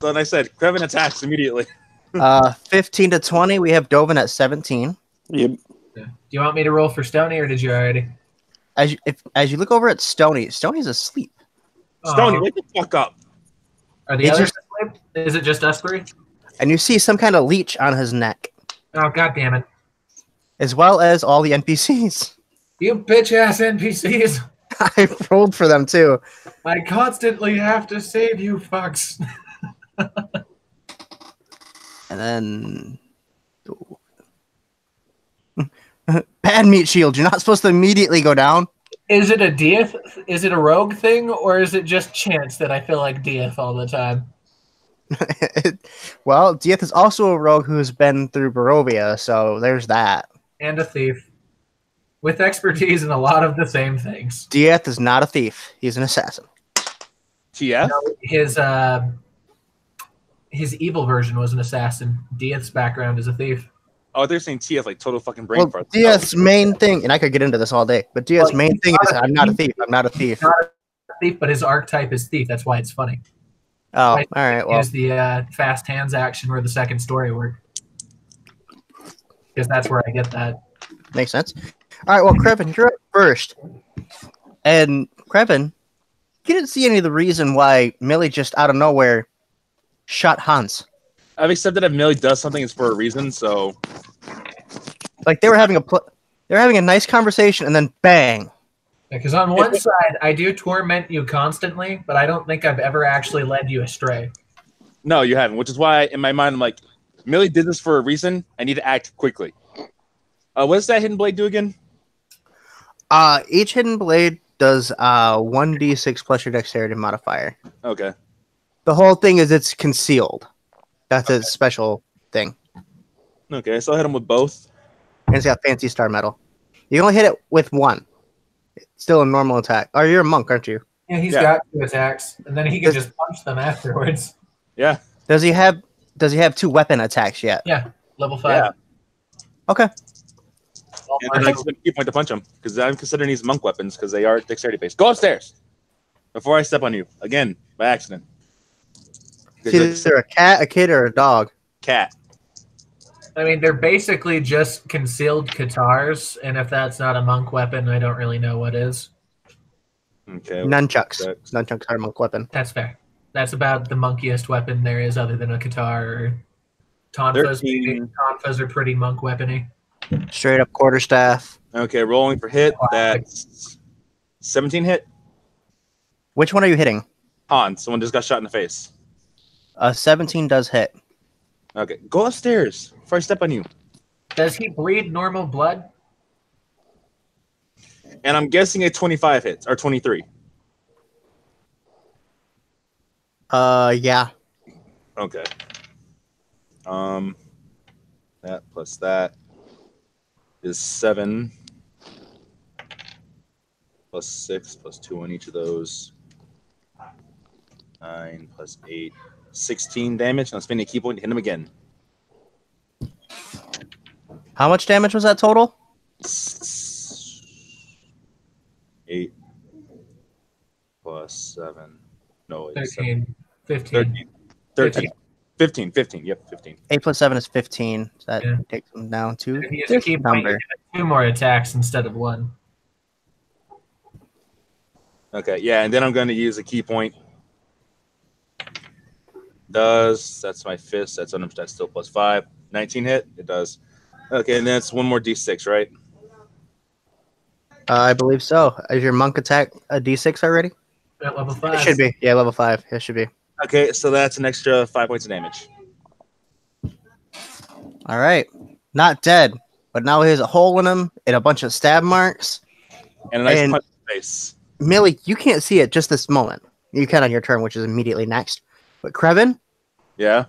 So then I said, Krevin attacks immediately. 15 to 20, we have Dovin at 17. Yep. Do you want me to roll for Stony or did you already? As you look over at Stoney's asleep. Stony, Aw. wake the fuck up. Are the It's others just- asleep? Is it just us three? And you see some kind of leech on his neck, Oh, god damn it. as well as all the NPCs. You bitch-ass NPCs. I rolled for them too. I constantly have to save you fucks. And then bad meat shield. You're not supposed to immediately go down. Is it a Dieth? Is it a rogue thing, or is it just chance that I feel like Dieth all the time? Well, Dieth is also a rogue who's been through Barovia, so there's that. And a thief. With expertise in a lot of the same things. Dieth is not a thief. He's an assassin. TF? His evil version was an assassin. Dieth's background is a thief. Oh, they're saying TF like total fucking brain Well, fart. Dieth's main thing, and I could get into this all day, but Dieth's Well, main he's thing not is a I'm not a thief. thief. I'm not a thief. Not a thief, but his archetype is thief. That's why it's funny. Oh, all Right. right. Well, Is the fast hands action where the second story worked. Because that's where I get that. makes sense. All right. Well, Krevin, you're up first. And Krevin, you didn't see any of the reason why Millie just out of nowhere shot Hans. I've accepted that Millie does something it's for a reason, so Like they were having a nice conversation, and then bang. Because on one side, I do torment you constantly, but I don't think I've ever actually led you astray. no, you haven't. Which is why in my mind I'm like, Millie did this for a reason. I need to act quickly. What does that hidden blade do again? Each hidden blade does 1d6 plus your dexterity modifier. Okay. The whole thing is it's concealed. That's a special thing. Okay, so I'll hit him with both. And it's got fancy star metal. You can only hit it with one. It's still a normal attack. Oh, you're a monk, aren't you? Yeah, he's Yeah. got 2 attacks, and then he can just punch them afterwards. Yeah. Does he have 2 weapon attacks yet? Yeah, level 5. Yeah. Okay. And then I spend a key point to punch them because I'm considering these monk weapons because they are dexterity based. Go upstairs before I step on you again by accident. Is there a cat, a kid, or a dog? Cat. I mean, they're basically just concealed katars, and if that's not a monk weapon, I don't really know what is. Okay. Nunchucks. Nunchucks are a monk weapon. That's fair. That's about the monkiest weapon there is other than a katar. Tonfas, 13. tonfas are pretty monk weapony. Straight up quarterstaff. Okay, rolling for hit. That's 17 hit. Which one are you hitting? Han, someone just got shot in the face. 17 does hit. Okay, go upstairs before I step on you. Does he bleed normal blood? And I'm guessing a 25 hits or 23. Yeah. Okay. That plus that is 7 plus 6 plus 2 on each of those. 9 plus 8. 16 damage. I'm spending a key point to hit him again. How much damage was that total? 8 plus 7. No, it's 13, 15. 13. 13. 15. 15. Yep, 15. 8 plus 7 is 15. So that Yeah. takes him down to If he has a this key point, number. you get 2 more attacks instead of 1. Okay, yeah, and then I'm going to use a key point. That's my fist. That's still plus 5. 19 hit. It does. Okay, and that's one more d6, right? I believe so. Is your monk attack a d6 already? At level 5. It should be. Yeah, level 5. It should be. Okay, so that's an extra 5 points of damage. All right. Not dead, but now he has a hole in him and a bunch of stab marks. And a nice And- punch in the face. Millie, you can't see it just this moment. You can on your turn, which is immediately next. But Krevin, Yeah.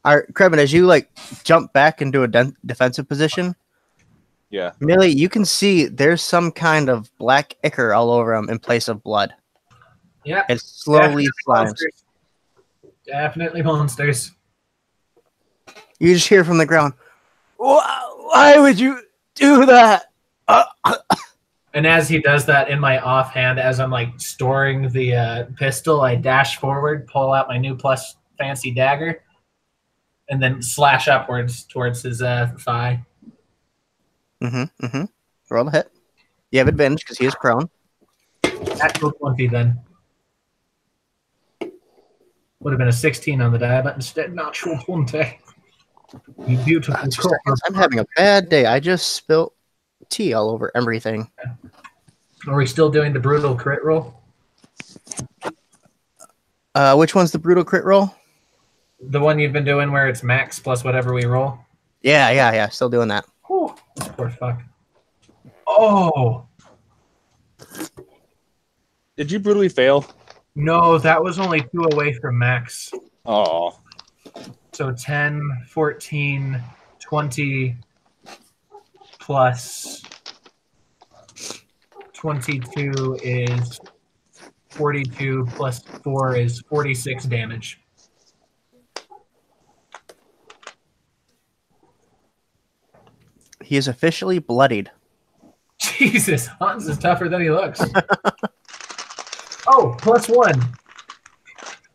Krevin, as you like jump back into a defensive position, Yeah. Millie, you can see there's some kind of black ichor all over him in place of blood. Yep. It slowly Definitely slimes. monsters. Definitely monsters. You just hear from the ground, why would you do that? And as he does that in my offhand, as I'm like storing the pistol, I dash forward, pull out my new plus fancy dagger, and then slash upwards towards his thigh. Roll the hit. You have advantage because he is prone. Natural 20 then. Would have been a 16 on the die, but instead natural 20. You beautiful 2 seconds. I'm having a bad day. I just spilt tea all over everything. Are we still doing the brutal crit roll? Which one's the brutal crit roll? The one you've been doing where it's max plus whatever we roll? Yeah. Still doing that. Whew. Poor fuck. Oh! Did you brutally fail? No, that was only 2 away from max. Oh. So 10, 14, 20 plus 22 is 42 plus 4 is 46 damage. He is officially bloodied. Jesus, Hans is tougher than he looks. Oh, plus 1.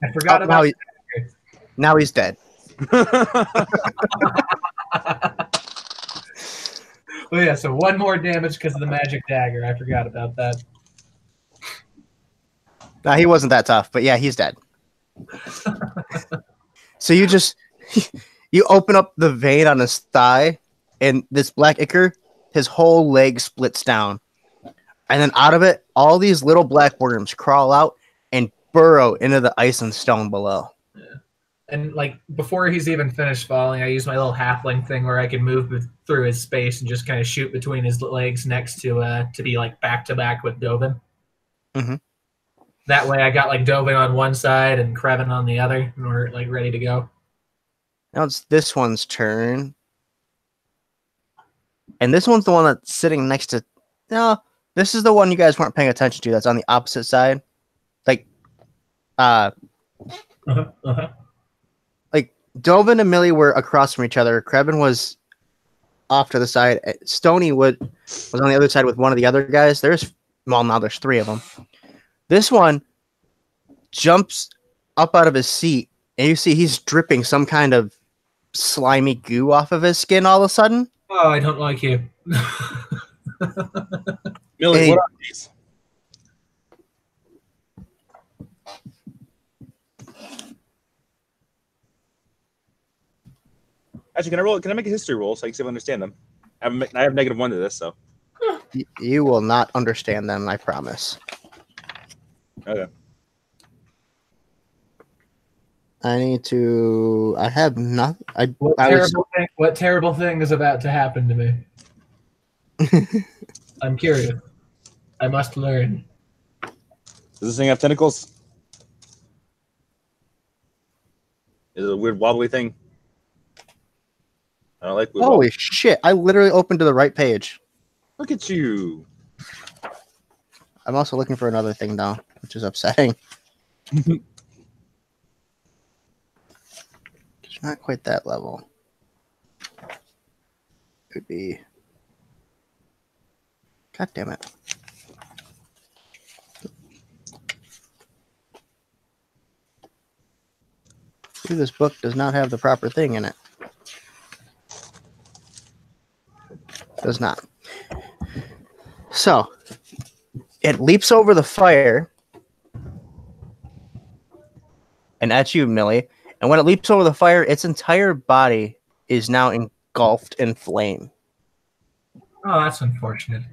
I forgot about now he's dead. Well, yeah, so 1 more damage because of the magic dagger. I forgot about that. No, he wasn't that tough, but yeah, he's dead. So you open up the vein on his thigh, and this black ichor, his whole leg splits down. And then out of it, all these little black worms crawl out and burrow into the ice and stone below. And like before he's even finished falling, I use my little halfling thing where I can move through his space and just kind of shoot between his legs next to be like back to back with Dovin. Mm-hmm. That way, I got like Dovin on one side and Krevin on the other, and we're like ready to go. Now it's this one's turn, and this one's the one that's sitting next to. No, this is the one you guys weren't paying attention to. That's on the opposite side, like, like Dovin and Millie were across from each other. Krevin was off to the side. Stony was on the other side with one of the other guys. Now there's 3 of them. This one jumps up out of his seat, and you see he's dripping some kind of slimy goo off of his skin all of a sudden. Oh, I don't like you. Millie, Hey. what are these? Actually, can I make a history roll so I can see if I understand them? I have -1 to this, so. You will not understand them, I promise. Okay. I have nothing. What terrible thing is about to happen to me? I'm curious. I must learn. Does this thing have tentacles? Is it a weird wobbly thing? I don't like weird Holy wobbly. shit. I literally opened to the right page. Look at you. I'm also looking for another thing now, which is upsetting. It's not quite that level. Could be. God damn it. See, this book does not have the proper thing in it. Does not. So, it leaps over the fire and at you, Millie. And when it leaps over the fire, its entire body is now engulfed in flame. Oh, that's unfortunate.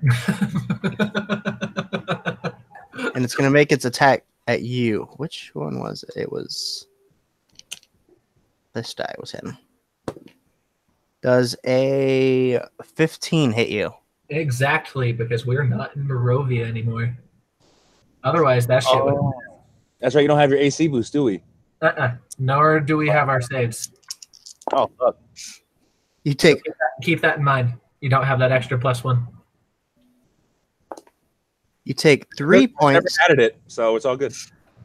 And it's going to make its attack at you. Which one was it? It was... This die was him. Does a 15 hit you? Exactly, because we're not in Barovia anymore. Otherwise, that shit would... That's right, you don't have your AC boost, do we? Nor do we have our saves. Oh, fuck. You take... Keep that in mind. You don't have that extra +1. You take 3 Never points. added it, so it's all good.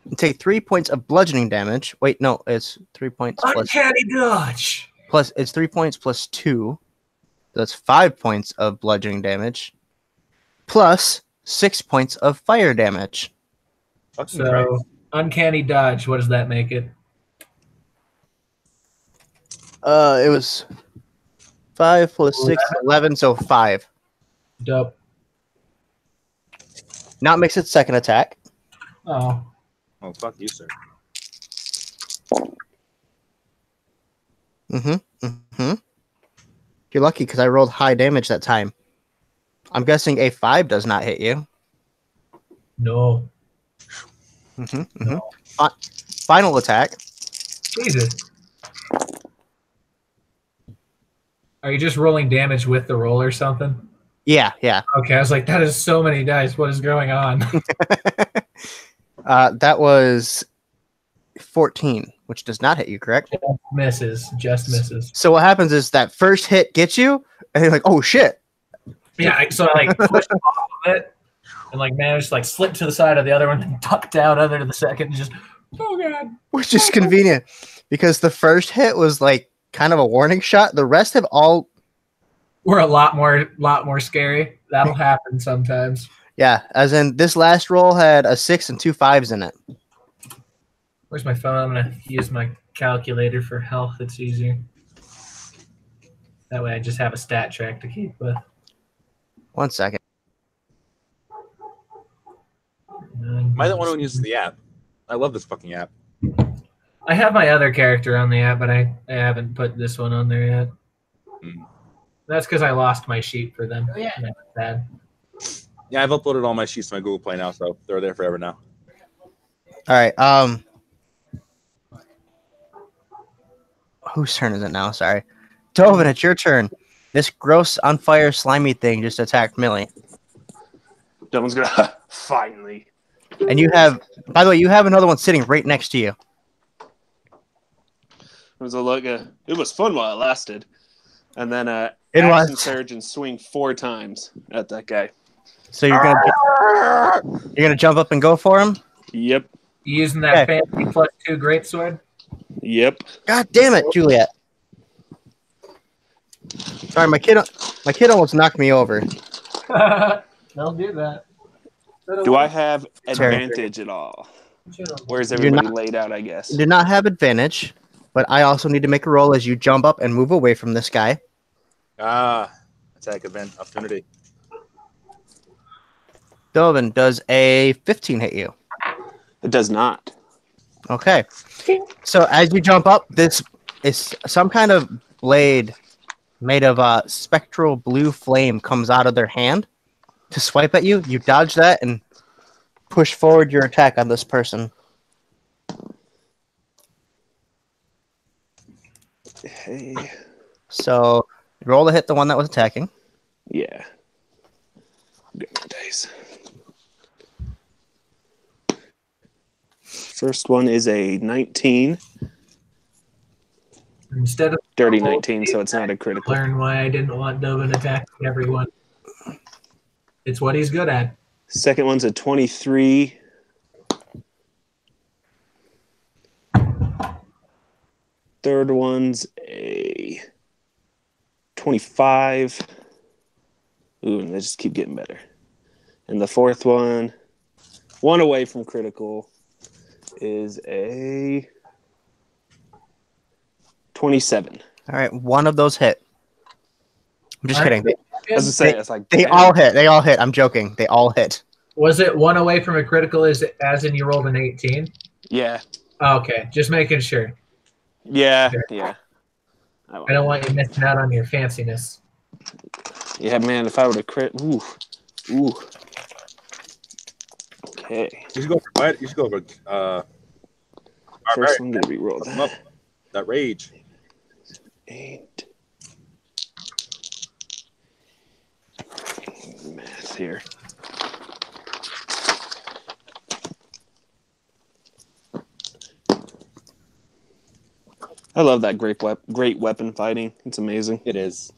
You take 3 points of bludgeoning damage. Wait, no, it's 3 points plus... Uncanny dodge! It's 3 points plus 2. That's 5 points of bludgeoning damage. Plus 6 points of fire damage. Fucking So, Christ. uncanny dodge, what does that make it? It was 5 plus 6, 11, so 5. Dope. Now it makes its second attack. Oh. Oh, fuck you, sir. You're lucky because I rolled high damage that time. I'm guessing a 5 does not hit you. No. Final attack. Jesus. Are you just rolling damage with the roll or something? Yeah. Okay, I was like, that is so many dice. What is going on? That was 14, which does not hit you, correct? Just misses. So what happens is that first hit gets you, and you're like, oh shit. Yeah, so I like pushed off of it and like managed to like slip to the side of the other one and duck down under the second and just, oh god. Which is convenient because the first hit was like kind of a warning shot. The rest have all... We're a lot more scary. That'll happen sometimes. Yeah, as in this last roll had a 6 and 2 5s in it. Where's my phone? I'm gonna use my calculator for health. It's easier. That way I just have a stat track to keep with. 1 second. Am I the one who uses the app? I love this fucking app. I have my other character on the app, but I haven't put this one on there yet. That's because I lost my sheet for them. Oh, yeah. That's bad. Yeah, I've uploaded all my sheets to my Google Play now, so they're there forever now. All right. Whose turn is it now? Sorry. Tovin, it's your turn. This gross, on fire, slimy thing just attacked Millie. Dylan's gonna finally. And you have, by the way, you have another one sitting right next to you. It was fun while it lasted, and then It was. action surge and swing 4 times at that guy. So you're gonna jump up and go for him? Yep. You using that fancy +2 greatsword? Yep. God damn it, Juliet. Sorry, my kid almost knocked me over. They'll do that. Do I have advantage at all? Where's everybody laid out, I guess? You do not have advantage, but I also need to make a roll as you jump up and move away from this guy. Attack event opportunity. Dovin, does a 15 hit you? It does not. Okay. So as you jump up, this is some kind of blade made of spectral blue flame comes out of their hand to swipe at you. You dodge that and push forward your attack on this person. Hey. So roll to hit the one that was attacking. Yeah. Get my dice. First one is a 19. Instead of Dirty 19, so it's not a critical. learn why I didn't want Dovin attacking everyone. It's what he's good at. Second one's a 23. Third one's a 25. Ooh, and they just keep getting better. And the fourth one away from critical, is a 27. All right, one of those hit. I'm just kidding. I was just saying, it's like They all hit. They all hit. I'm joking. They all hit. Was it one away from a critical as in you rolled an 18? Yeah. Okay, just making sure. Yeah. Yeah. I don't want you missing out on your fanciness. Yeah, man, if I would have crit. Ooh. Ooh. Okay. You should go for what? You should go for First one to re-roll that. That rage. 8. Math here. I love that great weapon fighting. It's amazing. It is.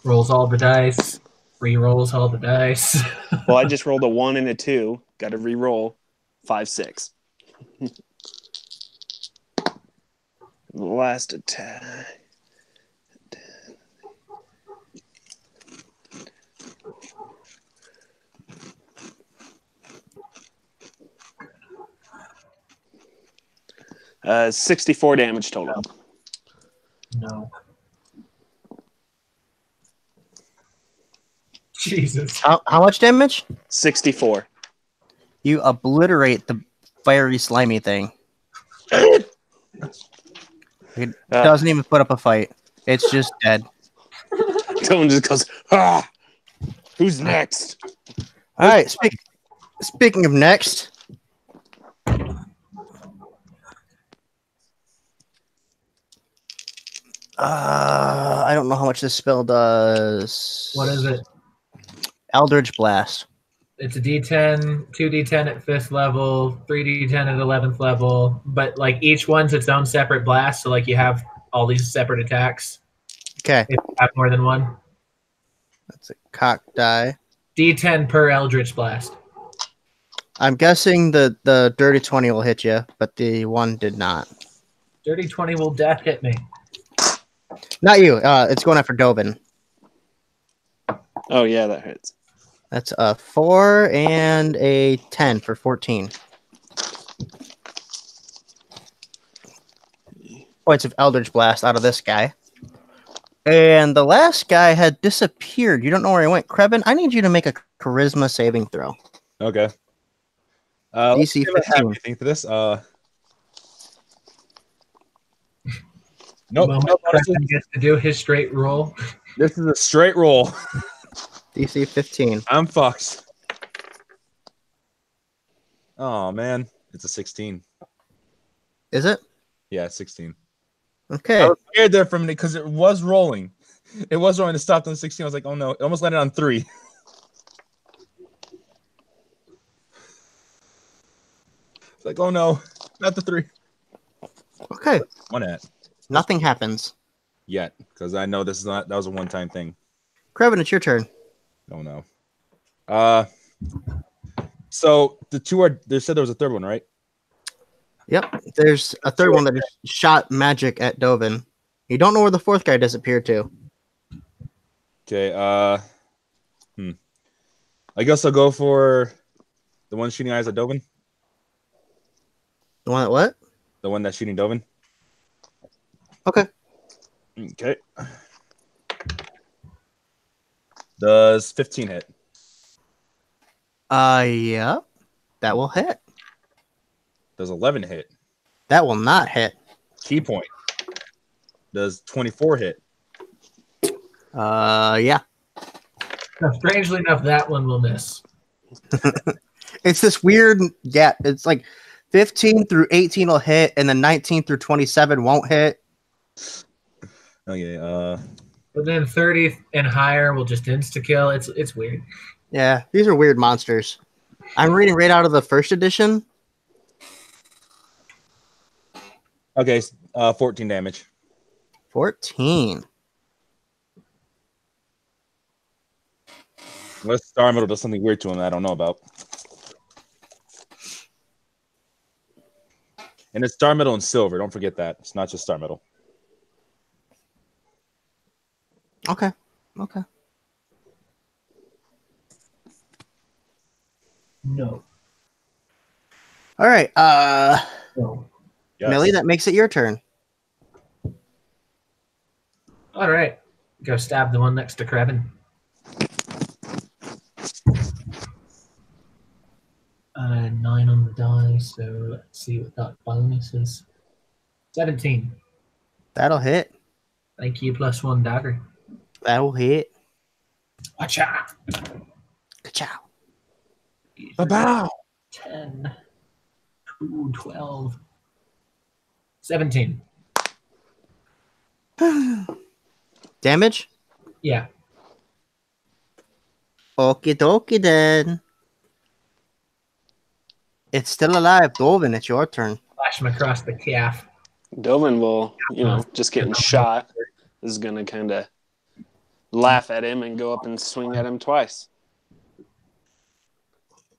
Rolls all the dice. Re-rolls all the dice. Well, I just rolled a 1 and a 2. Got to re-roll 5, 6. Last attack. Uh, 64 damage total. No. Jesus. How much damage? 64. You obliterate the fiery slimy thing. It doesn't even put up a fight. It's just dead. Someone just goes, ah! Who's next? All right. Speaking of next, I don't know how much this spell does. What is it? Eldridge Blast. It's a D10, 2D10 at 5th level, 3D10 at 11th level, but like each one's its own separate blast, so like you have all these separate attacks. Okay. If you have more than one. That's a cock die. D10 per Eldritch Blast. I'm guessing the dirty 20 will hit you, but the one did not. Dirty 20 will death hit me. Not you. It's going after Dobin. Oh, yeah, that hits. That's a 4 and a 10 for 14. Points of Eldritch Blast out of this guy. And the last guy had disappeared. You don't know where he went. Krebin, I need you to make a charisma saving throw. Okay. DC 15. Anything for this? Nope. Moment Nope. Preston gets to do his straight roll. This is a straight roll. DC 15. I'm fucked. Oh man, it's a 16. Is it? Yeah, it's 16. Okay. I was scared there for a minute because it was rolling. It was rolling. It stopped on 16. I was like, oh no, it almost landed on 3. It's like, oh no, not the 3. Okay. One at Nothing happens. yet because I know this is not. That was a one-time thing. Krebin, it's your turn. Oh no. So the two are. They said there was a third one, right? Yep. There's a third one that just shot magic at Dovin. You don't know where the fourth guy disappeared to. Okay. I guess I'll go for the one shooting eyes at Dovin. The one that what? The one that's shooting Dovin. Okay. Okay. Does 15 hit? Yeah. That will hit. Does 11 hit? That will not hit. Key point. Does 24 hit? Yeah. Now, strangely enough, that one will miss. It's this weird gap. It's like 15 through 18 will hit, and then 19 through 27 won't hit. Okay. But then 30 and higher will just insta kill. It's weird. Yeah, these are weird monsters. I'm reading right out of the first edition. Okay. 14 damage. 14. Unless Star Metal does something weird to him that I don't know about. And it's Star Metal and Silver. Don't forget that. It's not just Star Metal. Okay. Okay. No. All right. No. Yes. Millie, that makes it your turn. All right. Go stab the one next to Krebin. 9 on the die, so let's see what that bonus is. 17. That'll hit. Thank you, +1 dagger. That'll hit. Acha! Ka-chow. Ba-bow. 10, 2, 12, 17. Damage? Yeah. Okie dokie then. It's still alive. Dovin, it's your turn. Flash him across the calf. Dovin will, just getting shot is going to kind of laugh at him and go up and swing at him twice.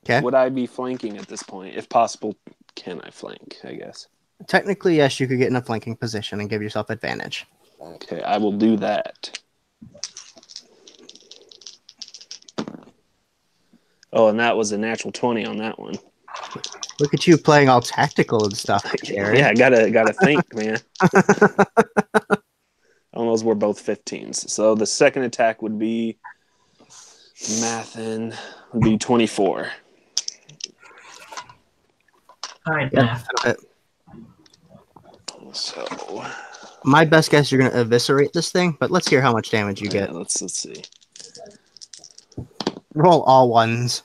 Okay. Would I be flanking at this point? If possible, can I flank, I guess? Technically, yes, you could get in a flanking position and give yourself advantage. Okay, I will do that. Oh, and that was a natural 20 on that one. Look at you playing all tactical and stuff, Jerry. Yeah, gotta think, man. Oh, those were both 15s. So the second attack would be mathin would be 24. Hi, Yeah, math. that'll hit. So My best guess, you're going to eviscerate this thing, but let's hear how much damage you yeah, get. let's see. Roll all ones.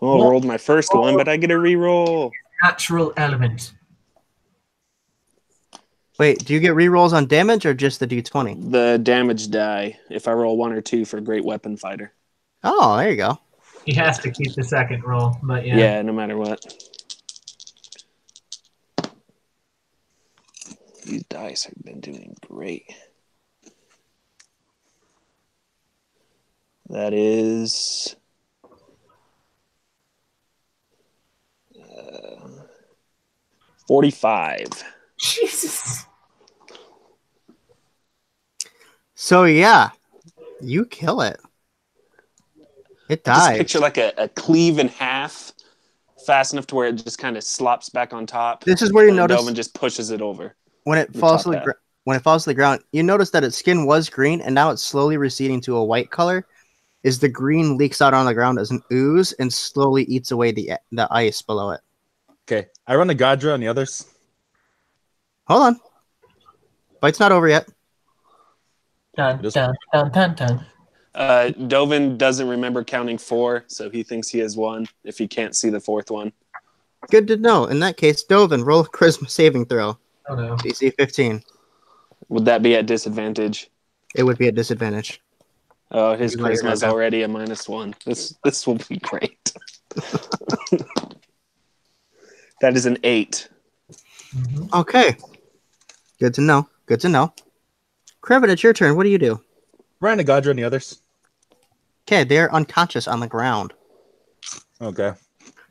Well, I rolled my first one, but I get a re-roll. Natural element. Wait, do you get rerolls on damage or just the d20? The damage die if I roll 1 or 2 for great weapon fighter. Oh, there you go. He has to keep the second roll, but yeah. Yeah, no matter what. These dice have been doing great. That is 45. Jesus. So, yeah, you kill it. It Just dies. picture like a cleave in half, fast enough to where it just kind of slops back on top. This is where you and notice Dovin just pushes it over. when it the falls top to the half. when it falls to the ground. You notice that its skin was green, and now it's slowly receding to a white color. As the green leaks out on the ground as an ooze and slowly eats away the ice below it. Okay. I run the Gadra on the others. Hold on, fight's not over yet. Dun, dun, dun, dun, dun. Dovin doesn't remember counting 4, so he thinks he has 1 if he can't see the 4th one. Good to know. In that case, Dovin, roll a charisma saving throw. Oh no. DC 15. Would that be at disadvantage? It would be at disadvantage. Oh, his You let your charisma is guard down. already a -1. This will be great. That is an 8. Mhm. Okay. Good to know. Good to know. Krevin, it's your turn. What do you do? Ryan the Gadra and the others. Okay, they're unconscious on the ground. Okay.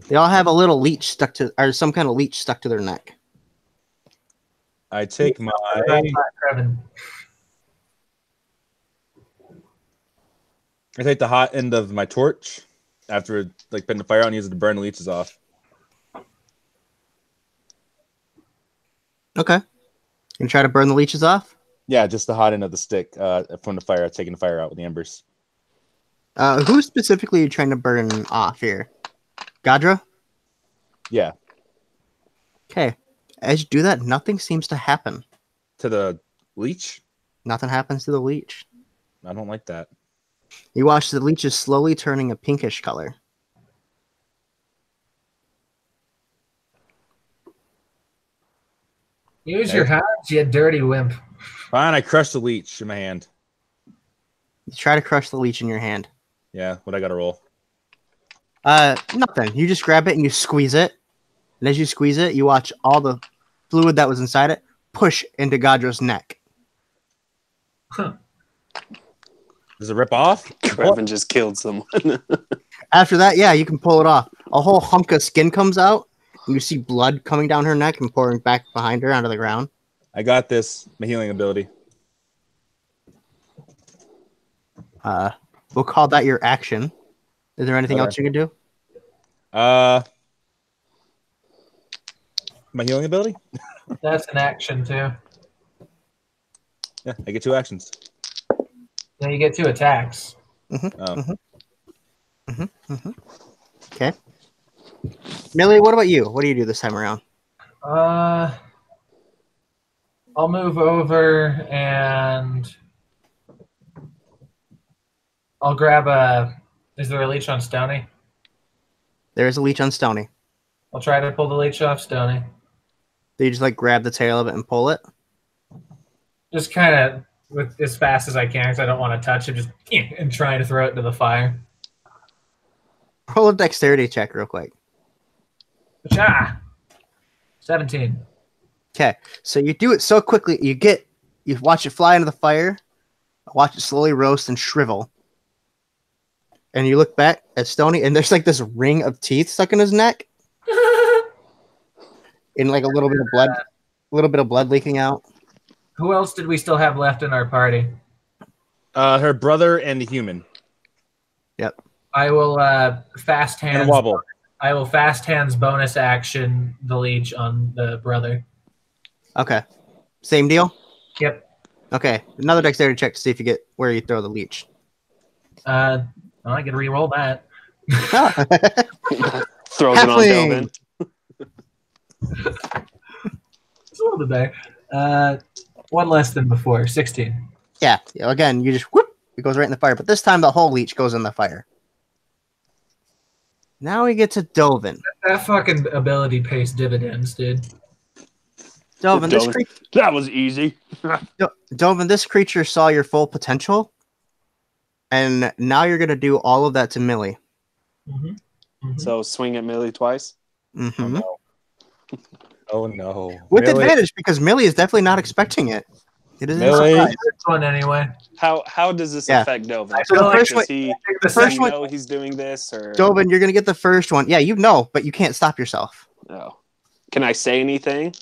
They all have a little leech stuck to, or some kind of leech stuck to their neck. I take my. Kevin. I take the hot end of my torch after like putting the fire out and use it to burn the leeches off. Okay. You try to burn the leeches off? Yeah, just the hot end of the stick from the fire, taking the fire out with the embers. Who specifically are you trying to burn off here? Gadra? Yeah, Okay. As you do that, nothing seems to happen. to the leech. Nothing happens to the leech. I don't like that. You watch the leech is slowly turning a pinkish color. Use your hands, you dirty wimp. Fine, I crushed the leech in my hand. You try to crush the leech in your hand. Yeah, what I got to roll? Nothing. You just grab it and you squeeze it. And as you squeeze it, you watch all the fluid that was inside it push into Gadra's neck. Huh. Does it rip off? Kevin just killed someone. After that, yeah, you can pull it off. A whole hunk of skin comes out. And you see blood coming down her neck and pouring back behind her onto the ground. I got this. My healing ability. We'll call that your action. Is there anything Okay. else you can do? My healing ability? That's an action too. Yeah, I get 2 actions. Then you get 2 attacks. Oh. Okay. Millie, what about you? What do you do this time around? I'll move over and I'll grab a. Is there a leech on Stony? There is a leech on Stony. I'll try to pull the leech off Stony. Do you just like grab the tail of it and pull it? Just kind of with as fast as I can because I don't want to touch it. Just and try to throw it into the fire. Roll a dexterity check real quick. Ah! 17. Okay, so you do it so quickly. You watch it fly into the fire, watch it slowly roast and shrivel, and you look back at Stony, and there's like this ring of teeth stuck in his neck, and like a little bit of blood leaking out. Who else did we still have left in our party? Her brother and the human. Yep. I will fast hands. And a wobble. I will fast hands bonus action the leech on the brother. Okay, same deal. Yep. Okay, another dexterity check to see if you get where you throw the leech. Well, I can re-roll that. Throws it on Halfling. Delvin. It's a little bit better. 1 less than before. 16. Yeah. Again, you just whoop, it goes right in the fire. But this time, the whole leech goes in the fire. Now we get to Dovin. That fucking ability pays dividends, dude. Dovin, That was easy. Dovin, this creature saw your full potential, and now you're gonna do all of that to Millie. Mm-hmm. So swing at Millie twice. Mm-hmm. Oh no. With Millie. advantage because Millie is definitely not expecting it. It is a Millie. surprise. First one anyway. How does this Yeah. affect Dovin? I feel like first Does one- he the first one- know he's doing this or Dovin, you're gonna get the first one. Yeah, you know, but you can't stop yourself. no? Can I say anything?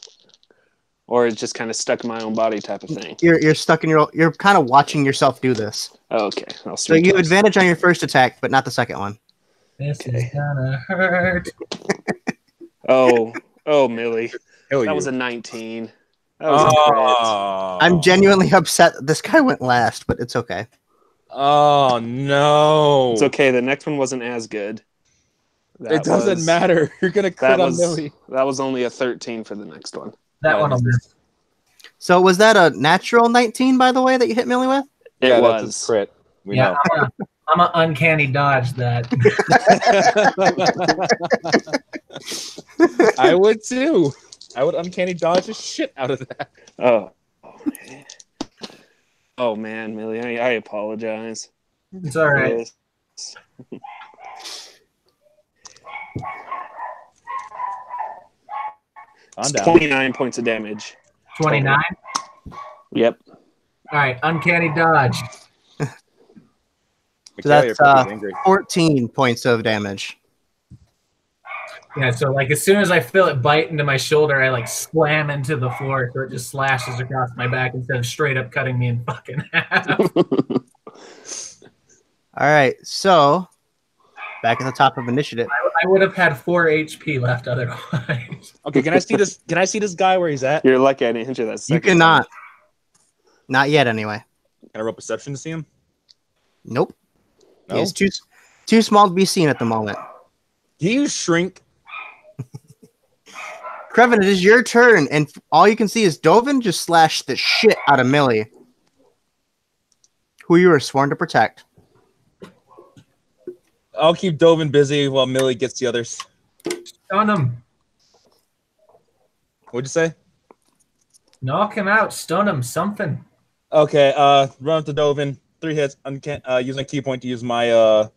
Or it's just kind of stuck in my own body type of thing. You're stuck in you're kind of watching yourself do this. Okay, I'll So swing you have twice. advantage on your first attack, but not the second one. This is gonna hurt. Oh, Millie, Kill that you. was a 19. That was a crit. Oh. I'm genuinely upset this guy went last, but it's okay. Oh no. It's okay. The next one wasn't as good. It doesn't matter. You're gonna crit on Millie. That was only a 13 for the next one. That one will miss. So was that a natural 19, by the way, that you hit Millie with? It Yeah, was. that's a crit. We Yeah, know. I'm a uncanny dodge that. I would too. I would uncanny dodge the shit out of that. Oh man. Oh man, Millie, I apologize. It's all right. Yes. I'm It's down. 29 points of damage. 29. Yep. All right, uncanny dodge. So that's Michaela, you're probably angry. 14 points of damage. Yeah, so like as soon as I feel it bite into my shoulder, I like slam into the floor so it just slashes across my back instead of straight up cutting me in fucking half. All right, so back at the top of initiative. I would have had 4 HP left otherwise. Okay, can I see this? Can I see this guy where he's at? You're lucky I didn't hit you that You second cannot. time. Not yet, anyway. Can I roll perception to see him? Nope. No. He's too small to be seen at the moment. Can you shrink? Krevin, it is your turn, and all you can see is Dovin just slashed the shit out of Millie, who you were sworn to protect. I'll keep Dovin busy while Millie gets the others. Stun him. What'd you say? Knock him out. Stun him. Something. Okay, run up to Dovin. 3 hits. Using a key point to use my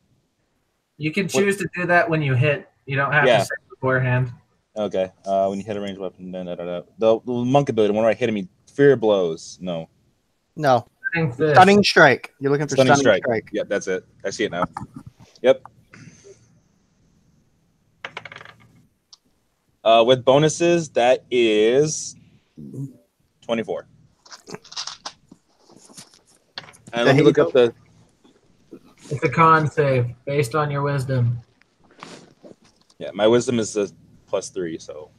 You can choose to do that when you hit. You don't have to say beforehand. Okay. When you hit a ranged weapon, then the monk ability. When I hit him, fear blows. No. No. Stunning Stunning strike. You're looking for stunning strike. Yep, that's it. I see it now. Yep. With bonuses, that is 24. And let me look up the. It's a con save based on your wisdom. Yeah, my wisdom is a +3, so.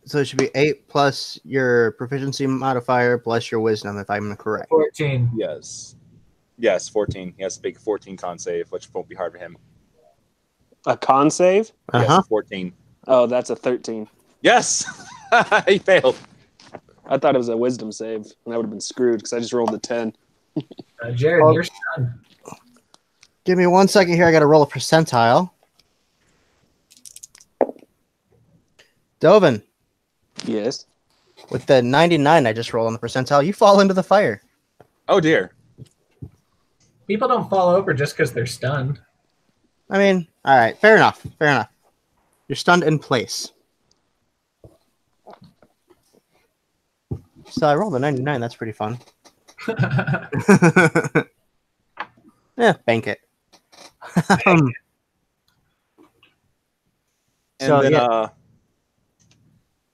So it should be 8 plus your proficiency modifier plus your wisdom, if I'm correct. 14. Yes, 14. He has to make a 14 con save, which won't be hard for him. A con save? Yes, 14. Oh, that's a 13. Yes! He failed. I thought it was a wisdom save, and I would have been screwed because I just rolled a 10. Jared, you're stunned. Give me 1 second here. I got to roll a percentile. Dovin, Yes. with the 99 I just rolled on the percentile, you fall into the fire. Oh, dear. People don't fall over just because they're stunned. I mean, all right. Fair enough. Fair enough. You're stunned in place. So I rolled a 99. That's pretty fun. Yeah, bank it. And So, then, yeah.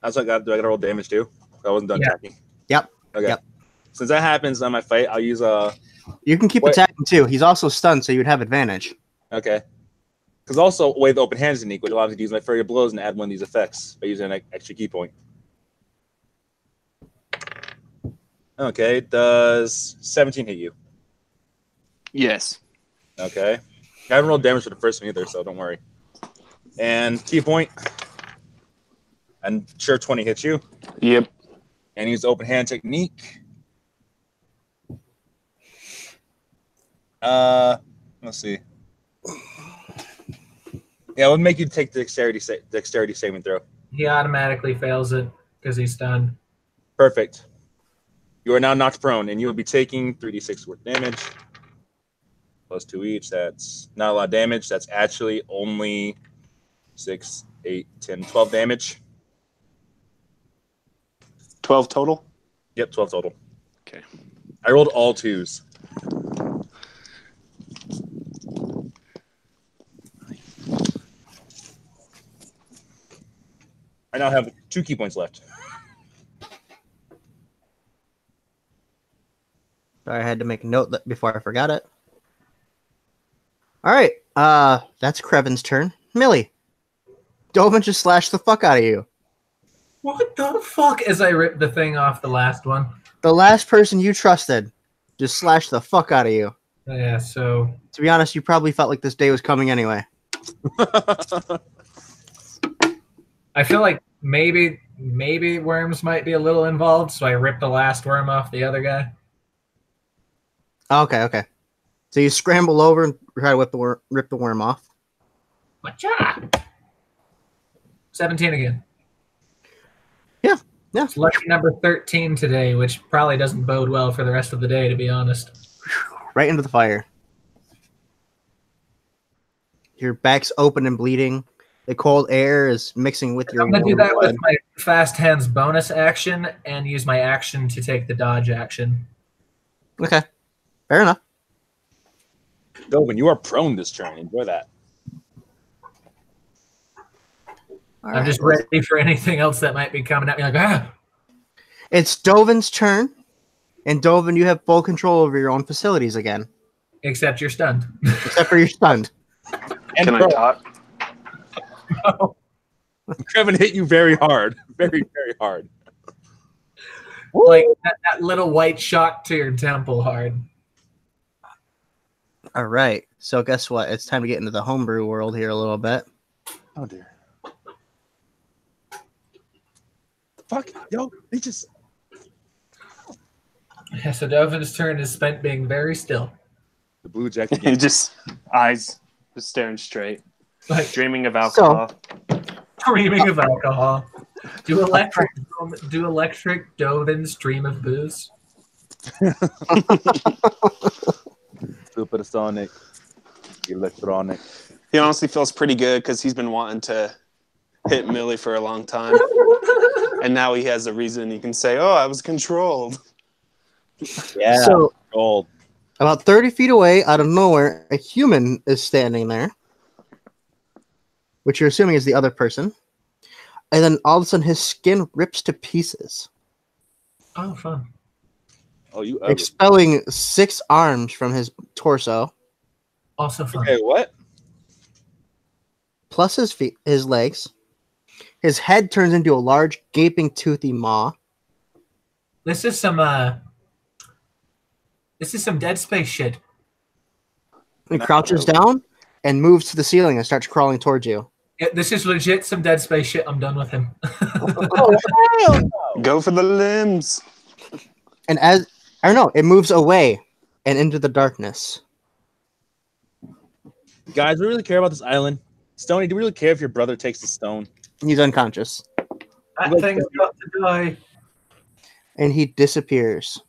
do I got to roll damage too? I wasn't done attacking. Yep. Okay. Yep. Since that happens on my fight, I'll use You can keep Wait. attacking too. He's also stunned, so you'd have advantage. Okay. Because also, with open hands technique, which allows me to use my furry blows and add one of these effects by using an extra key point. Okay, does 17 hit you? Yes. Okay. I haven't rolled damage for the first one either, so don't worry. And key point. I'm sure 20 hits you. Yep. And use open hand technique. Let's see. Yeah, it would make you take the dexterity saving throw. He automatically fails it because he's stunned. Perfect. You are now knocked prone, and you will be taking 3d6 worth damage. Plus 2 each. That's not a lot of damage. That's actually only 6, 8, 10, 12 damage. 12 total? Yep, 12 total. Okay. I rolled all 2s. I now have 2 key points left. Sorry, I had to make a note before I forgot it. All right. That's Krevin's turn. Millie, Dovin just slashed the fuck out of you. What the fuck? As I ripped the thing off the last one. The last person you trusted just slashed the fuck out of you. Yeah, so To be honest, you probably felt like this day was coming anyway. I feel like maybe worms might be a little involved, so I ripped the last worm off the other guy. Okay. So you scramble over and try to rip the worm off. Whatcha? 17 again. Yeah. It's lucky number 13 today, which probably doesn't bode well for the rest of the day, to be honest. Right into the fire. Your back's open and bleeding. The cold air is mixing with your I'm going to do warm that blood. with my fast hands bonus action and use my action to take the dodge action. Okay. Fair enough. Dovin, you are prone this turn. Enjoy that. All I'm right, just well, ready for anything else that might be coming at me. Like, ah, it's Dovin's turn, and Dovin, you have full control over your own facilities again, except you're stunned. except for you're stunned. And Can I bro, talk? Kevin hit you very hard. Very, very hard. Like that little white shock to your temple hard. All right, so guess what? It's time to get into the homebrew world here a little bit. Oh dear. Fuck, yo, they just Yeah, so Dovin's turn is spent being very still. the blue jacket He game. just eyes just staring straight, Like dreaming of alcohol. dreaming of alcohol. Do electric Dovins dream of booze? Supersonic, electronic. He honestly feels pretty good because he's been wanting to hit Millie for a long time, and now he has a reason. He can say, "Oh, I was controlled." Yeah. So Gold. about 30 feet away, out of nowhere, a human is standing there, which you're assuming is the other person. And then all of a sudden, his skin rips to pieces, Oh, fun. Oh, you expelling 6 arms from his torso, Also fun. okay? What? plus his feet, his legs. His head turns into a large, gaping, toothy maw. This is some Dead Space shit. He crouches down and moves to the ceiling and starts crawling towards you. Yeah, this is legit some Dead Space shit. I'm done with him. Go for the limbs. And as I don't know, it moves away and into the darkness. Guys, we really care about this island. Stoney, do we really care if your brother takes the stone? He's unconscious. That thing's got to die. And he disappears.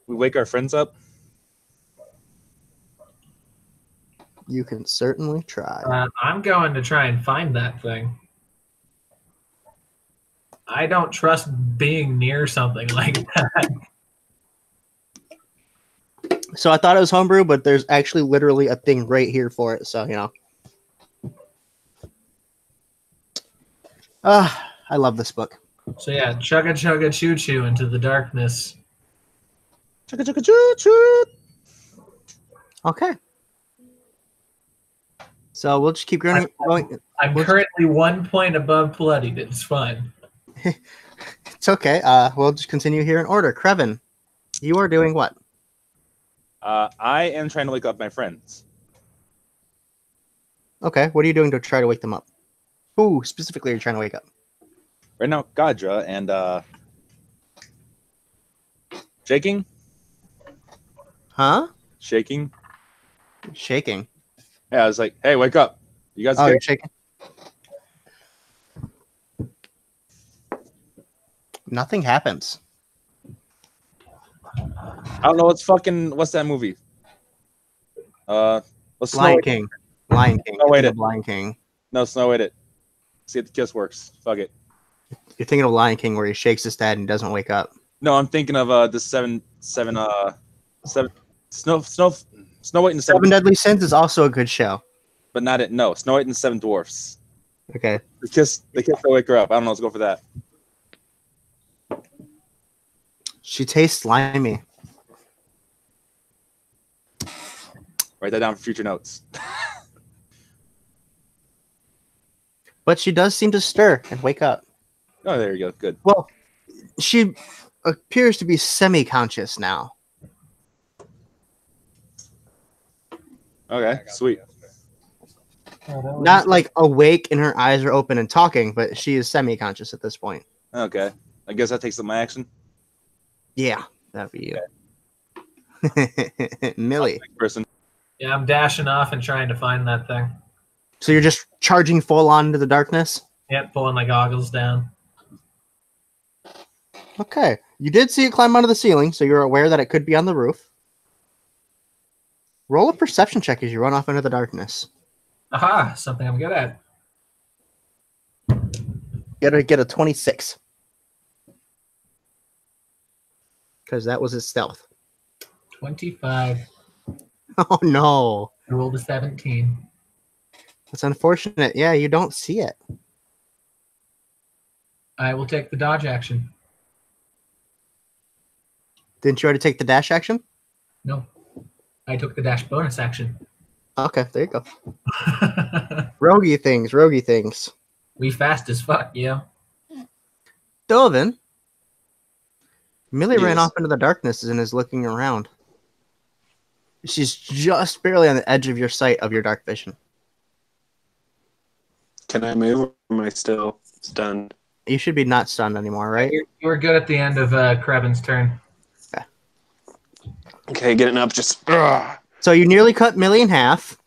We wake our friends up. You can certainly try. I'm going to try and find that thing. I don't trust being near something like that. So I thought it was homebrew, but there's actually literally a thing right here for it. So, you know. I love this book. So yeah, chugga chugga choo choo into the darkness. Chugga chugga choo choo. Okay. So we'll just keep going. I'm currently 1 point above bloodied. It's fine. It's okay. We'll just continue here in order. Krevin, you are doing what? I am trying to wake up my friends. Okay. What are you doing to try to wake them up? Who specifically are you trying to wake up? Right now, Gadra and shaking. Huh? Shaking. Shaking. Yeah, I was like, "Hey, wake up! You guys Oh, okay?" you're shaking. Nothing happens. I don't know. What's that movie? What's Snow Lion White? King. Lion King. Snow White You're it. thinking of Lion King. No, Snow White it. See if the kiss works. Fuck it. You're thinking of Lion King where he shakes his head and doesn't wake up. No, I'm thinking of the seven Snow White and the Seven Deadly Sins is also a good show. but not it. No, Snow White and the Seven Dwarfs. Okay. The kiss will wake her up. I don't know. Let's go for that. She tastes slimy. Write that down for future notes. But she does seem to stir and wake up. Oh, there you go. Good. Well, she appears to be semi-conscious now. Okay, sweet. Not like awake and her eyes are open and talking, but she is semi-conscious at this point. Okay, I guess that takes up my action. Yeah, that'd be you. Millie. Next person. Yeah, I'm dashing off and trying to find that thing. So you're just charging full on into the darkness? Yep, pulling my goggles down. Okay. You did see it climb onto the ceiling, so you're aware that it could be on the roof. Roll a perception check as you run off into the darkness. Aha, something I'm good at. You gotta get a 26. Because that was his stealth. 25. Oh no. I rolled a 17. It's unfortunate. Yeah, you don't see it. I will take the dodge action. Didn't you already take the dash action? No. I took the dash bonus action. Okay, there you go. Roguey things. We fast as fuck, yeah. Dovin. Millie ran Yes. off into the darkness and is looking around. She's just barely on the edge of your sight of your dark vision. Can I move or am I still stunned? You should be not stunned anymore, right? You were good at the end of Krevin's turn. Okay, getting up, just. Ugh. So you nearly cut Millie in half,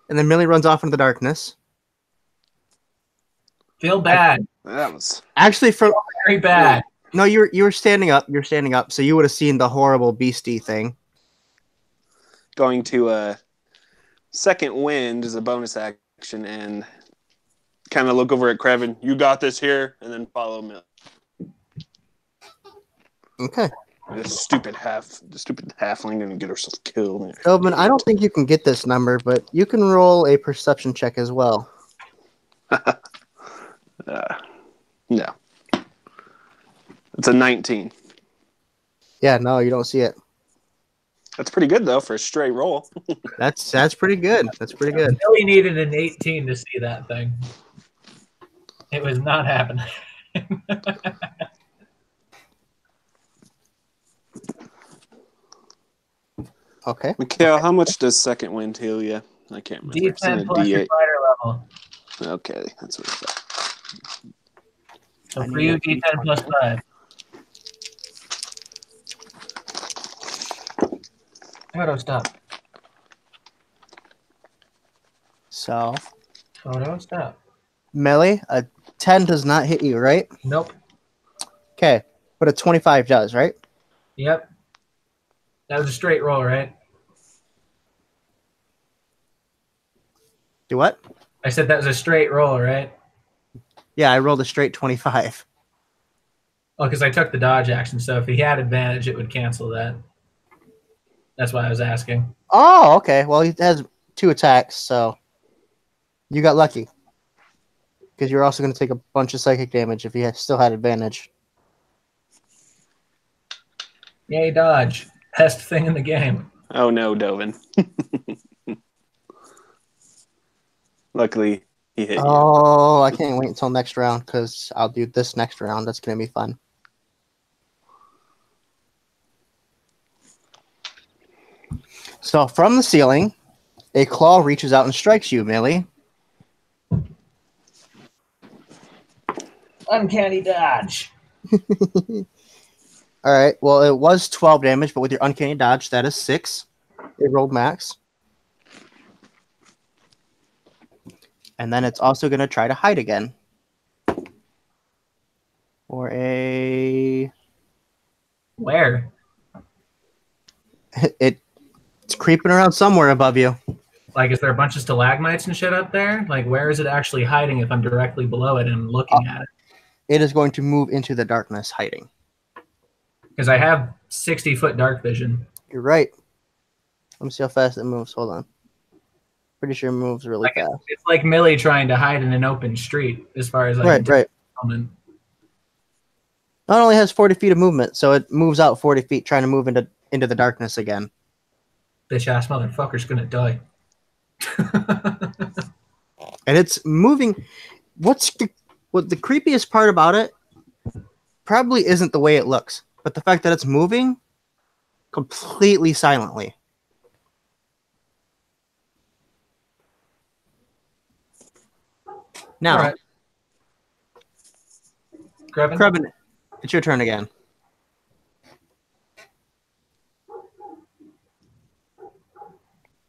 and then Millie runs off into the darkness. Feel bad. That was. Actually, from Very bad. no, you were standing up. You're standing up, so you would have seen the horrible beastie thing. Going to second wind as a bonus action and kind of look over at Krevin. You got this here, and then follow me. Okay. The stupid halfling gonna get herself killed. Elvin, I don't think you can get this number, but you can roll a perception check as well. No. It's a 19. Yeah, no, you don't see it. That's pretty good though for a straight roll. That's pretty good. That's pretty good. Billy needed an 18 to see that thing. It was not happening. Okay. Mikhail, how much does second wind heal you? I can't remember. It's in a D10 plus your D8. fighter level. Okay, that's what I thought. So for you, D10 plus 5. Photo stop. So, Photo stop. Millie, a 10 does not hit you, right? Nope. Okay, but a 25 does, right? Yep. That was a straight roll, right? Do what? I said that was a straight roll, right? Yeah, I rolled a straight 25. Oh, because I took the dodge action, so if he had advantage, it would cancel that. That's why I was asking. Oh, okay. Well, he has 2 attacks, so you got lucky. Because you're also going to take a bunch of psychic damage if he still had advantage. Yay, dodge. Best thing in the game. Oh no, Dovin. Luckily, he hit you. Oh, I can't wait until next round because I'll do this next round. That's going to be fun. So from the ceiling, a claw reaches out and strikes you, Millie. Uncanny dodge. All right. Well, it was 12 damage, but with your uncanny dodge, that is 6. It rolled max. And then it's also going to try to hide again. For a... Where? It's creeping around somewhere above you. Like, is there a bunch of stalagmites and shit up there? Like, where is it actually hiding if I'm directly below it and I'm looking at it? It is going to move into the darkness, hiding. Because I have 60-foot dark vision. You're right. Let me see how fast it moves. Hold on. Pretty sure it moves really Like, fast. it's like Millie trying to hide in an open street, as far as I Right, can right. tell. Not only has 40 feet of movement, so it moves out 40 feet, trying to move into the darkness again. Bitch ass motherfucker's gonna die. And it's moving. What the creepiest part about it probably isn't the way it looks, but the fact that it's moving completely silently. Now, All right. Krevin? Krevin, it's your turn again.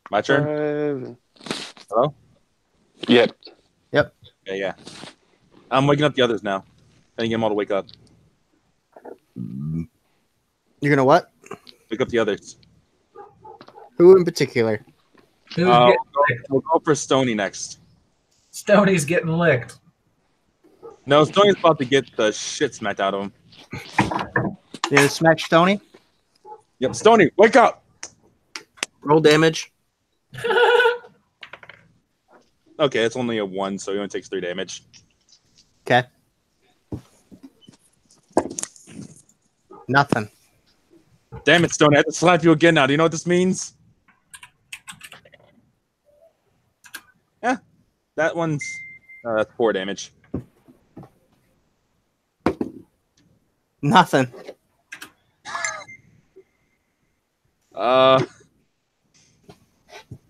My turn? Hello? Yep. Yeah. I'm waking up the others now. I didn't get them all to wake up. You're gonna what? Wake up the others. Who in particular? Who's getting licked? We'll go for Stony next. Stoney's getting licked. No, Stony's about to get the shit smacked out of him. You gonna smack Stony? Yep, Stony, wake up! Roll damage. Okay, it's only a 1, so he only takes 3 damage. Okay. Nothing. Damn it, Stone! I have to slap you again now. Do you know what this means? Yeah, that one's that's 4 damage. Nothing.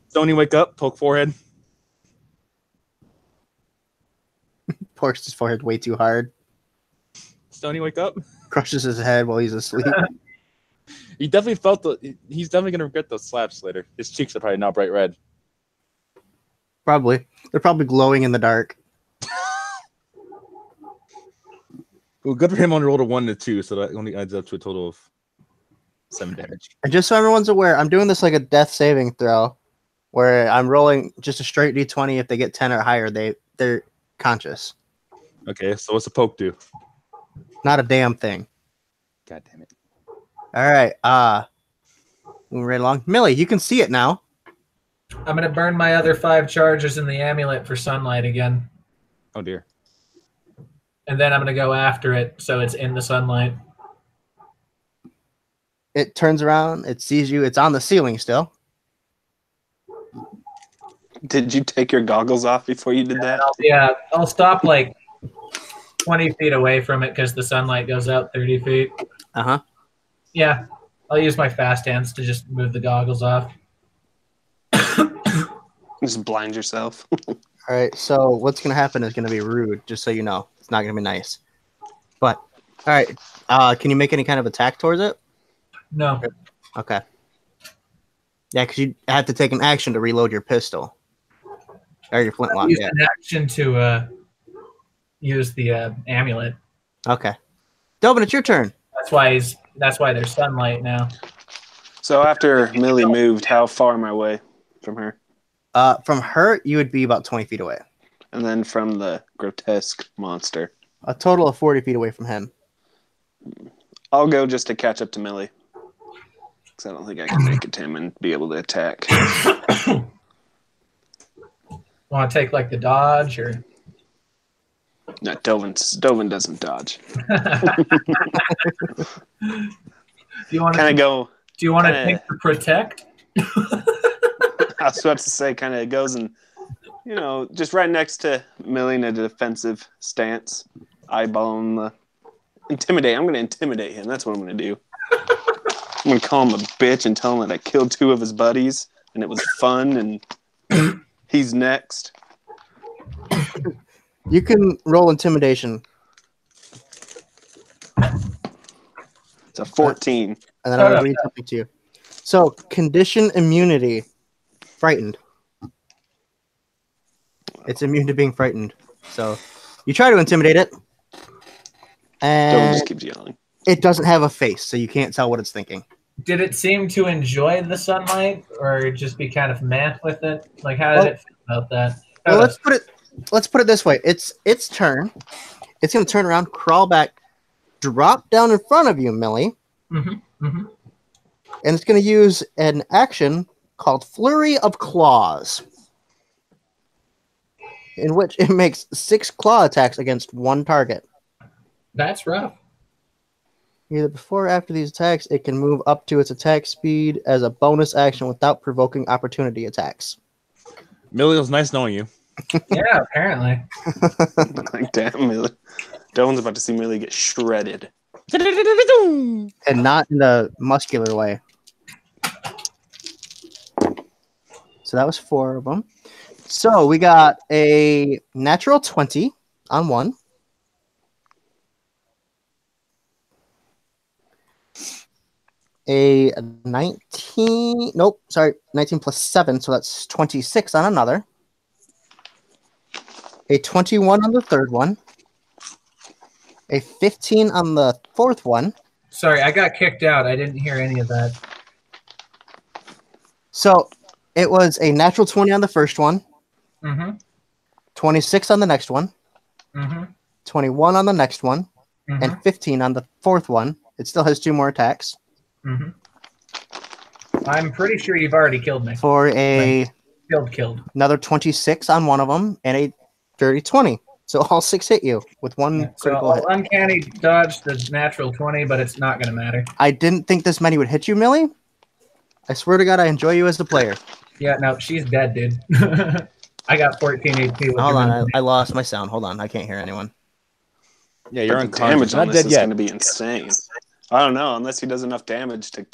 Stony, wake up, poke forehead. Pokes his forehead way too hard. Stony, wake up. Crushes his head while he's asleep. He definitely felt he's definitely gonna regret those slaps later. His cheeks are probably now bright red. Probably. They're probably glowing in the dark. Well, good for him on roll to 1 to 2, so that only adds up to a total of 7 damage. And just so everyone's aware, I'm doing this like a death saving throw, where I'm rolling just a straight d20. If they get 10 or higher, they're conscious. Okay, so what's the poke do? Not a damn thing. God damn it. All right. Moving right along. Millie, you can see it now. I'm gonna burn my other 5 charges in the amulet for sunlight again, Oh dear. and then I'm gonna go after it so it's in the sunlight. It turns around. It sees you. It's on the ceiling still. Did you take your goggles off before you did that? Yeah, I'll stop like 20 feet away from it because the sunlight goes out 30 feet. Uh-huh. Yeah, I'll use my fast hands to just move the goggles off. Just blind yourself. All right. So what's going to happen is going to be rude, just so you know. It's not going to be nice. But, all right. Can you make any kind of attack towards it? No. Okay. Yeah, because you have to take an action to reload your pistol. Or your flintlock, Use yeah. an action to use the amulet. Okay. Delvin, it's your turn. That's why there's sunlight now. So after Millie moved, how far am I away from her? From her, you would be about 20 feet away. And then from the grotesque monster. A total of 40 feet away from him. I'll go just to catch up to Millie. Because I don't think I can make it to him and be able to attack. Want to take like the dodge or? No, Dovin doesn't dodge. Do you want Kind to of go. Do you want to kinda- take the protect? I was about to say, kind of goes and, just right next to Millie in a defensive stance, eyeballing the intimidate. I'm going to intimidate him. That's what I'm going to do. I'm going to call him a bitch and tell him that I killed 2 of his buddies and it was fun and he's next. You can roll intimidation, It's a 14. and then I'll read something to you. So, condition immunity. Frightened. It's immune to being frightened. So, you try to intimidate it, Dovin and just keeps yelling. it doesn't have a face, so you can't tell what it's thinking. Did it seem to enjoy the sunlight, or just be kind of mad with it? Like, how did it feel about that? Well, let's put it this way. It's its turn. It's going to turn around, crawl back, drop down in front of you, Millie, Mm-hmm, mm-hmm. and it's going to use an action called Flurry of Claws, in which it makes 6 claw attacks against 1 target. That's rough. Either before or after these attacks, it can move up to its attack speed as a bonus action without provoking opportunity attacks. Millie, it was nice knowing you. Yeah, apparently. Like, damn, Millie. Dovin's about to see Millie get shredded. And not in a muscular way. So that was 4 of them. So we got a natural 20 on 1. A 19, 19 plus 7, so that's 26 on another. A 21 on the third one. A 15 on the fourth one. Sorry, I got kicked out. I didn't hear any of that. So it was a natural 20 on the first one. Mm-hmm. 26 on the next one. Mm-hmm. 21 on the next one. Mm-hmm. And 15 on the fourth one. It still has 2 more attacks. Mm-hmm. I'm pretty sure you've already killed me. For a Killed. Another 26 on one of them, and a dirty 20. So all 6 hit you with one So critical hit. I'll uncanny dodge the natural 20, but it's not going to matter. I didn't think this many would hit you, Millie. I swear to God, I enjoy you as the player. Yeah, no, she's dead, dude. I got 14 HP. With Hold her on, I lost my sound. Hold on, I can't hear anyone. Yeah, you're The unconscious. damage on Not this dead is yet. going to be insane. I don't know, unless he does enough damage to.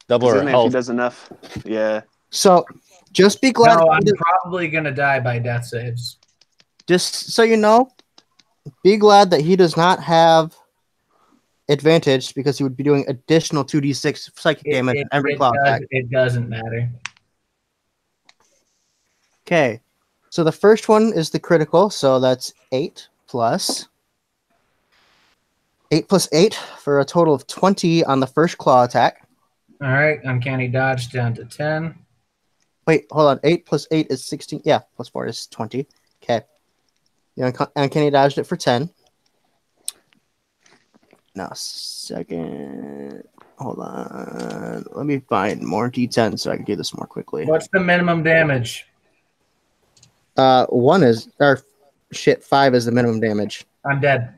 Double her Isn't it if he health. does enough? Yeah. So, just be glad. No, I'm probably going to die by death saves. Just so you know, be glad that he does not have advantage because he would be doing additional 2d6 psychic damage every claw attack. It doesn't matter. Okay, so the first one is the critical, so that's 8 plus 8 for a total of 20 on the first claw attack. All right, uncanny dodge down to 10. Wait, hold on. 8 plus 8 is 16. Yeah, plus 4 is 20. Okay. You uncanny dodged it for 10. Now, second. Hold on. Let me find more d10 so I can do this more quickly. What's the minimum damage? 1 is, or shit, 5 is the minimum damage. I'm dead.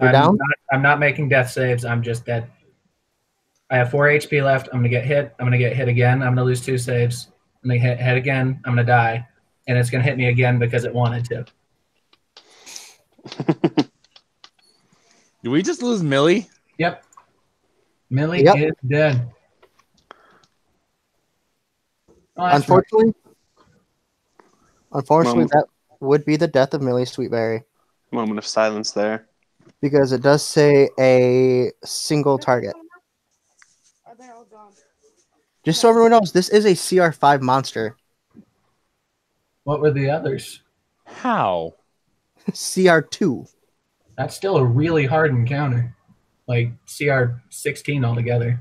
You're down? I'm not making death saves. I'm just dead. I have 4 HP left. I'm going to get hit. I'm going to get hit again. I'm going to lose 2 saves. I'm going to get hit again. I'm going to die. And it's going to hit me again because it wanted to. Did we just lose Millie? Yep. Millie Yep. is dead. Oh, that's Unfortunately, Moment. that would be the death of Millie Sweetberry Moment of silence there. because it does say a single target. Just so everyone knows, this is a CR5 monster. What were the others? How? CR2. That's still a really hard encounter. Like CR 16 altogether.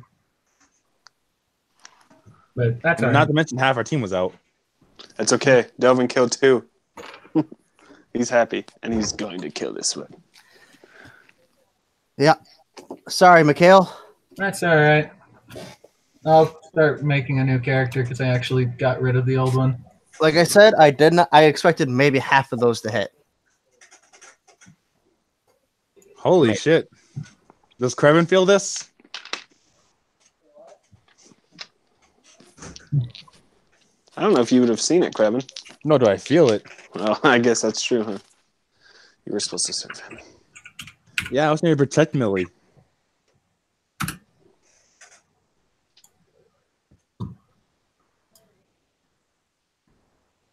But that's all Not right. to mention half our team was out. It's okay. Delvin killed 2. He's happy, and he's going to kill this one. Yeah. Sorry, Mikhail. That's all right. I'll start making a new character because I actually got rid of the old one. Like I said, I expected maybe half of those to hit. Holy shit. Does Krevin feel this? I don't know if you would have seen it, Krevin. No, do I feel it? Well, I guess that's true, huh? You were supposed to serve him. Yeah, I was trying to protect Millie.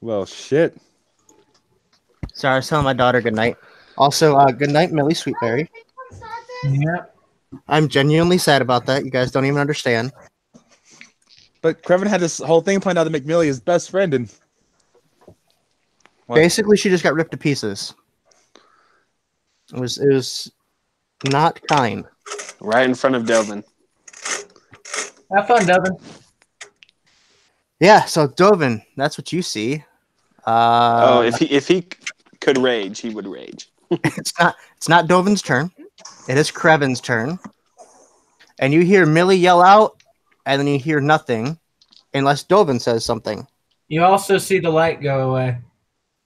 Well, shit. Sorry, I was telling my daughter good night. Also, good night, Millie Sweetberry. Yeah. I'm genuinely sad about that. You guys don't even understand. But Krevin had this whole thing planned out to make Millie his best friend, and what? Basically, she just got ripped to pieces. It was not kind. Right in front of Delvin. Have fun, Devin. Yeah, so Dovin, that's what you see. If he could rage, he would rage. It's not Dovin's turn. It is Krevin's turn. And you hear Millie yell out, and then you hear nothing, unless Dovin says something. You also see the light go away,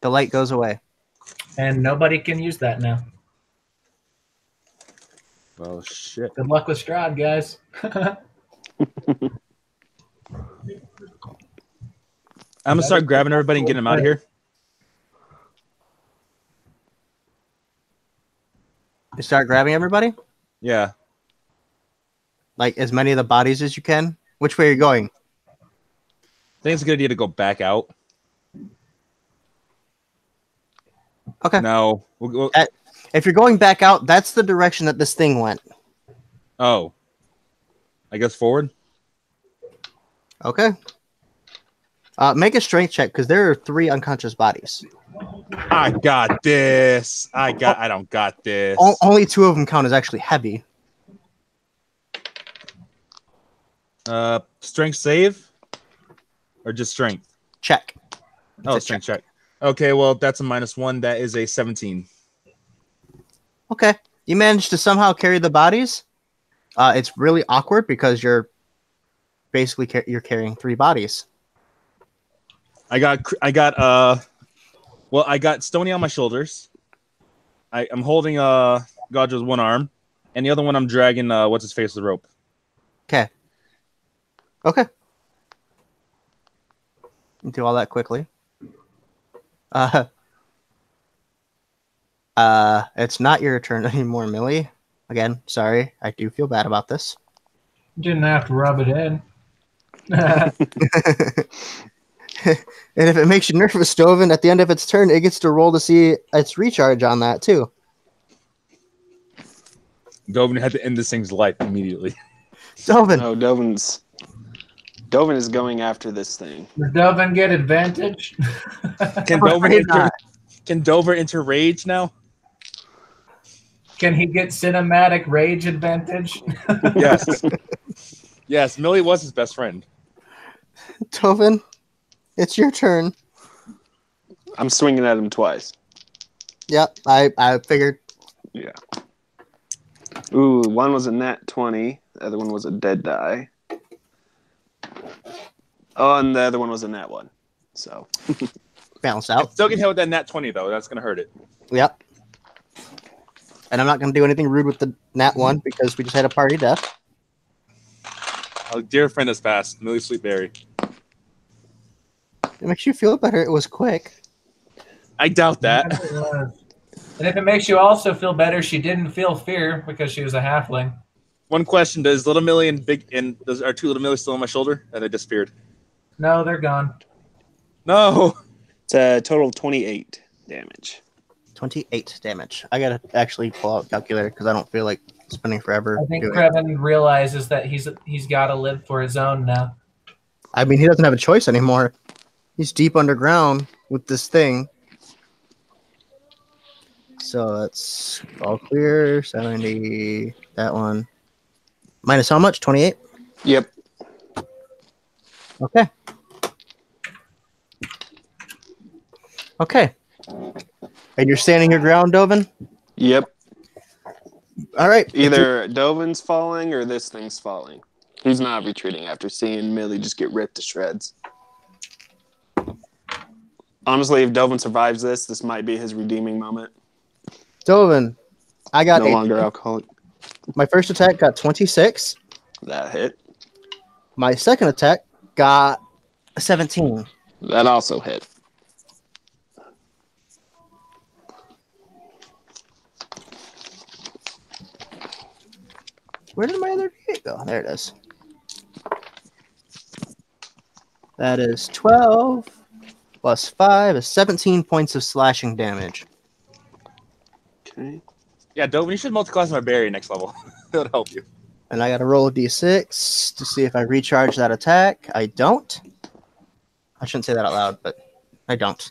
The light goes away. and nobody can use that now. Oh, shit. Good luck with Strahd, guys. I'm going to start grabbing everybody and getting them out of here. You start grabbing everybody? Yeah. Like as many of the bodies as you can? Which way are you going? I think it's a good idea to go back out. Okay. No. If you're going back out, that's the direction that this thing went. Oh. I guess forward? Okay. Make a strength check because there are 3 unconscious bodies. I got this. I don't got this. Only 2 of them count as actually heavy. Strength save? Or just strength? Check. Oh, a strength check. Okay, well, that's a -1. That is a 17. Okay. You managed to somehow carry the bodies. It's really awkward because you're basically you're carrying 3 bodies. I got Stony on my shoulders. I'm holding Gaudreaux's one arm, and the other one I'm dragging what's his face with the rope. Okay. Do all that quickly. It's not your turn anymore, Millie. Again, sorry. I do feel bad about this. Didn't have to rub it in. And if it makes you nervous, Dovin, at the end of its turn, it gets to roll to see its recharge on that, too. Dovin had to end this thing's life immediately. Dovin. No, Dovin is going after this thing. Does Dovin get advantage? Can Dover enter rage now? Can he get cinematic rage advantage? Yes. Yes, Millie was his best friend. Dovin, it's your turn. I'm swinging at him twice. Yep, I figured. Yeah. Ooh, one was a nat 20. The other one was a dead die. Oh, and the other one was a nat 1. So. Balanced out. Still can hit with that nat 20, though. That's going to hurt it. Yep. And I'm not going to do anything rude with the nat 1 because we just had a party death. Oh, dear friend has passed. Millie Sweetberry. It makes you feel better. It was quick. I doubt that. And if it makes you also feel better, she didn't feel fear because she was a halfling. One question: does Little Millie and are two Little Millies still on my shoulder? And they disappeared. No, they're gone. No. It's a total of 28 damage. 28 damage. I got to actually pull out a calculator because I don't feel like spending forever. I think doing it. Krevin realizes that he's got to live for his own now. I mean, he doesn't have a choice anymore. He's deep underground with this thing. So that's all clear. 70. That one. Minus how much? 28? Yep. Okay. Okay. And you're standing your ground, Dovin? Yep. All right. Either Dovin's falling or this thing's falling. He's not retreating after seeing Millie just get ripped to shreds. Honestly, if Dovin survives this might be his redeeming moment. Dovin, I got No longer alcoholic. My first attack got 26. That hit. My second attack got 17. That also hit. Where did my other D8 go? There it is. That is 12 plus 5 is 17 points of slashing damage. Okay. Yeah, Dovin, you should multi-class my berry next level. That'll help you. And I got to roll a d6 to see if I recharge that attack. I don't. I shouldn't say that out loud, but I don't.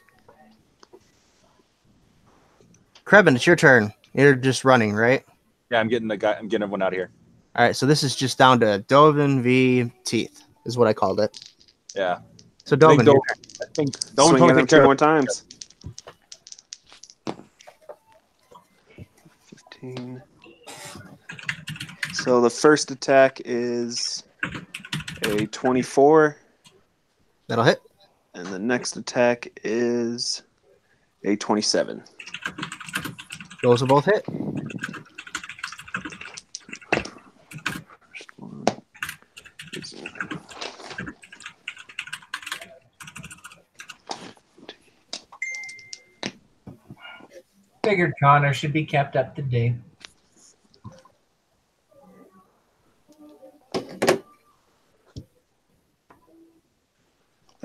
Krevin, it's your turn. You're just running, right? Yeah, I'm getting everyone out of here. All right, so this is just down to Dovin v. Teeth, is what I called it. Yeah. So Dovin, I think Dovin Swing probably at him take care 2 of more times. 15. So the first attack is a 24. that'll hit. And the next attack is a 27. Those will both hit. First one is Figured Connor should be kept up to date.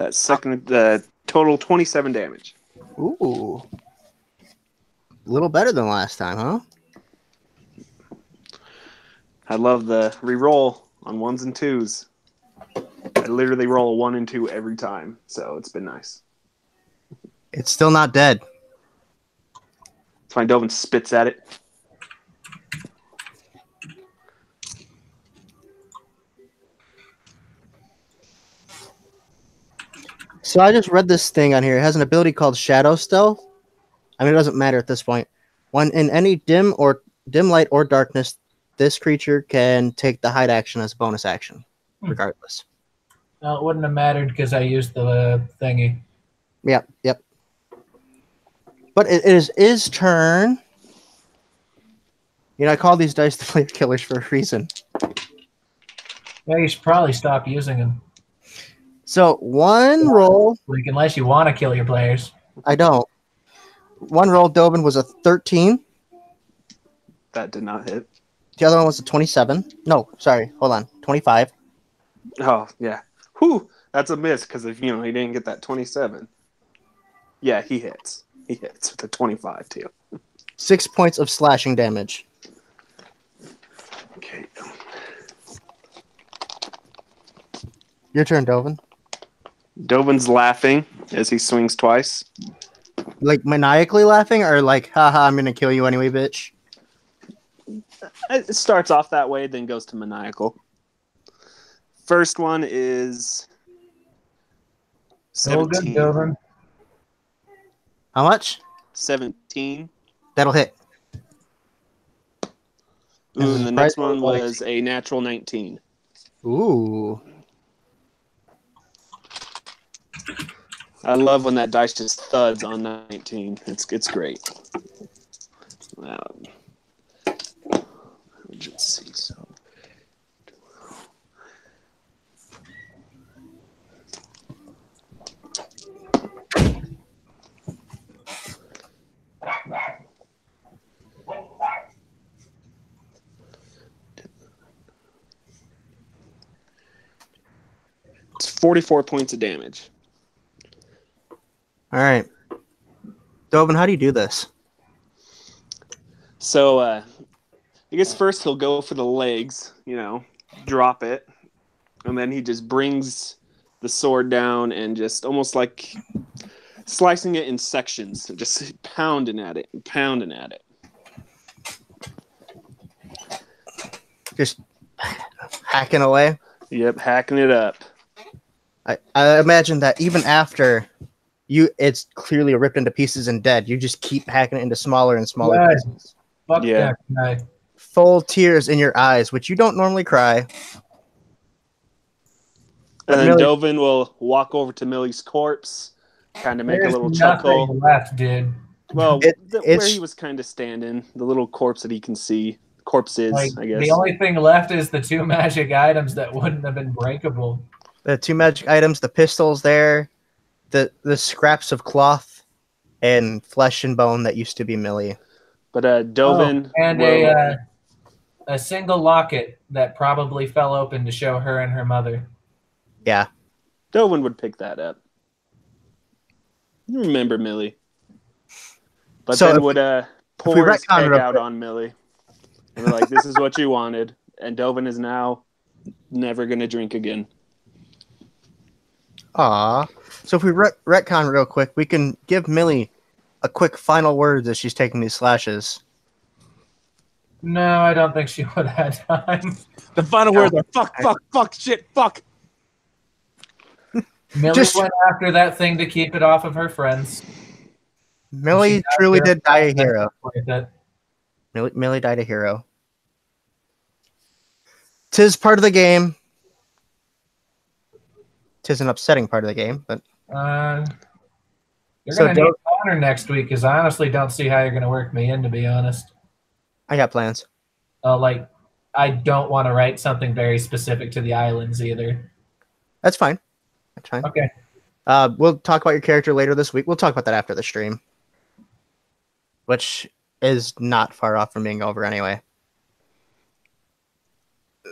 that second total 27 damage. Ooh. A little better than last time, huh? I love the reroll on 1s and 2s. I literally roll a 1 and 2 every time, so it's been nice. It's still not dead. That's why Dovin spits at it. So I just read this thing on here. It has an ability called Shadow Stealth. I mean, it doesn't matter at this point. When in any dim light or darkness, this creature can take the hide action as a bonus action, regardless. Well, it wouldn't have mattered because I used the thingy. Yep. But it is his turn. You know, I call these dice the player killers for a reason. Yeah, you should probably stop using them. So one roll, Like, unless you want to kill your players. I don't. One roll, Dobin was a 13. That did not hit. The other one was a 27. No, sorry, hold on, 25. Oh, yeah. Whew. That's a miss because if he didn't get that 27. Yeah, he hits. He hits with a 25 too. 6 points of slashing damage. Okay. Your turn, Dovin. Dovin's laughing as he swings twice. Like maniacally laughing, or like, haha, I'm gonna kill you anyway, bitch. It starts off that way, then goes to maniacal. First one is 17. Dovin. How much? 17. That'll hit. Ooh, and the next Right. one was a natural 19. Ooh. I love when that dice just thuds on 19. It's great. Let's see. So. It's 44 points of damage. All right. Dovin, how do you do this? So, I guess first he'll go for the legs, drop it. And then he just brings the sword down and just almost like slicing it in sections, just pounding at it and pounding at it. Just hacking away? Yep, hacking it up. I imagine that even after it's clearly ripped into pieces and dead, you just keep hacking it into smaller and smaller pieces. Fuck Yeah. that guy. Full tears in your eyes, which you don't normally cry. And then Millie- Dovin will walk over to Millie's corpse, kind of make There's a little nothing chuckle. left, dude. Well, where it's- he was kind of standing, the little corpse that he can see. Corpses, Like, I guess. the only thing left is the 2 magic items that wouldn't have been breakable. The 2 magic items, the pistols there, the scraps of cloth, and flesh and bone that used to be Millie. But Dovin and will, a single locket that probably fell open to show her and her mother. Yeah. Dovin would pick that up. You remember Millie. But So then if- would pour we his retcon peg real out quick- on Millie. And be like, this is what you wanted. And Dovin is now never going to drink again. Aw. So if we retcon real quick, we can give Millie a quick final word as she's taking these slashes. No, I don't think she would have time. The final words are fuck, shit, fuck. Millie Just- went after that thing to keep it off of her friends. Millie She's out truly there did die a hero. with it. Millie died a hero. 'Tis part of the game. 'Tis an upsetting part of the game, but You're So going to need don't- Connor next week because I honestly don't see how you're going to work me in, to be honest. I got plans. I don't want to write something very specific to the islands either. That's fine. That's fine. Okay. We'll talk about your character later this week. We'll talk about that after the stream, which is not far off from being over anyway.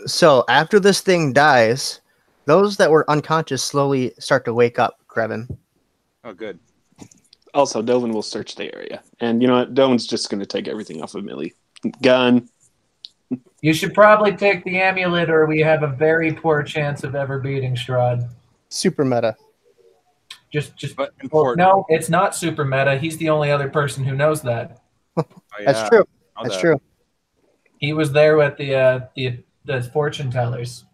So after this thing dies, those that were unconscious slowly start to wake up, Krevin. Oh, good. Also, Dovin will search the area. And you know what? Dovin's just going to take everything off of Millie. Gun. You should probably take the amulet or we have a very poor chance of ever beating Strahd. Super meta. Just But well, important. no, it's not super meta. He's the only other person who knows that. Oh, That's yeah. true. Know That's that. true. He was there with the fortune tellers.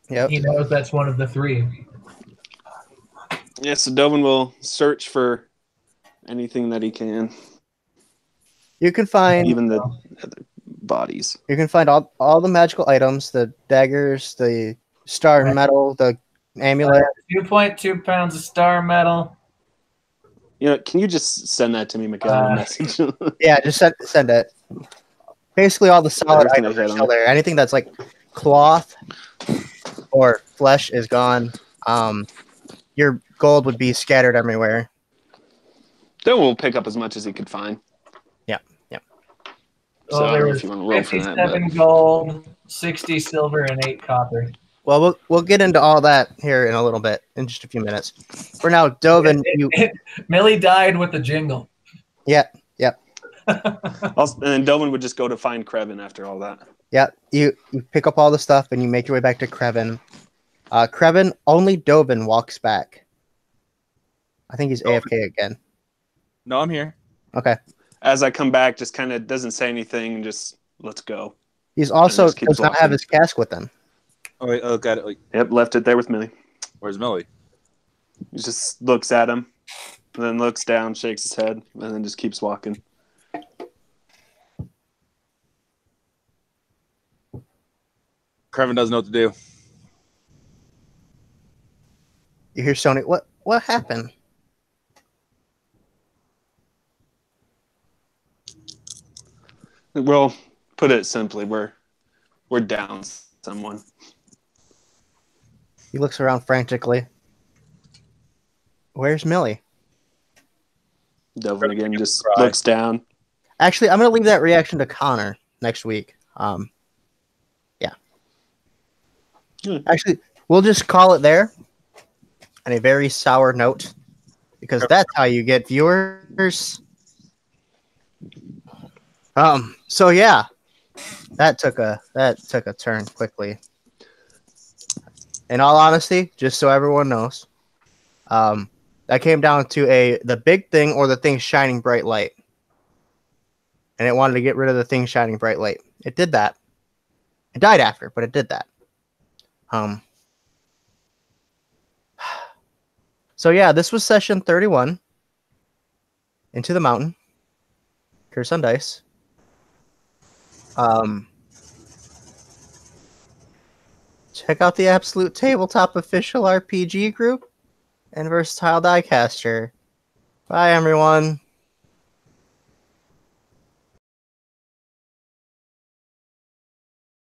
Yep. He knows that's one of the 3. Yeah, so Dovin will search for anything that he can. You can find Even the other bodies. you can find all the magical items, the daggers, the star Right. metal, the amulet. 2.2 pounds of star metal. You know, can you just send that to me, Miguel, in a message? Yeah, just send it. Basically, all the solid Everything items I are hit still on. there. Anything that's like cloth or flesh is gone. Your gold would be scattered everywhere. Then we'll pick up as much as he could find. Yeah. So I there don't know was if you want to roll for that. But 57 gold, 60 silver, and 8 copper. Well, we'll get into all that here in a little bit, in just a few minutes. For now, Dovin, you Millie died with the jingle. yeah. and then Dovin would just go to find Krevin after all that. Yeah, you pick up all the stuff and you make your way back to Krevin. Krevin, only Dovin walks back. I think he's AFK again. No, I'm here. Okay. As I come back, just kind of doesn't say anything and just let's go. He's also just keeps does not have walking. his cask with him. Oh wait, oh got it. Like, Yep, left it there with Millie. where's Millie? He just looks at him, and then looks down, shakes his head, and then just keeps walking. Krevin doesn't know what to do. You hear Sony, what happened? Well, put it simply, we're down someone. He looks around frantically. Where's Millie? Dovin again just Cry. looks down. Actually, I'm gonna leave that reaction to Connor next week. Yeah. Actually, we'll just call it there on a very sour note because that's how you get viewers. So yeah, that took a turn quickly. In all honesty, just so everyone knows, that came down to the big thing or the thing shining bright light. And it wanted to get rid of the thing shining bright light. It did that. It died after, but it did that. So yeah, this was session 31. Into the Mountain. Curse on Dice. Check out the Absolute Tabletop official RPG group and Versatile Diecaster. Bye, everyone.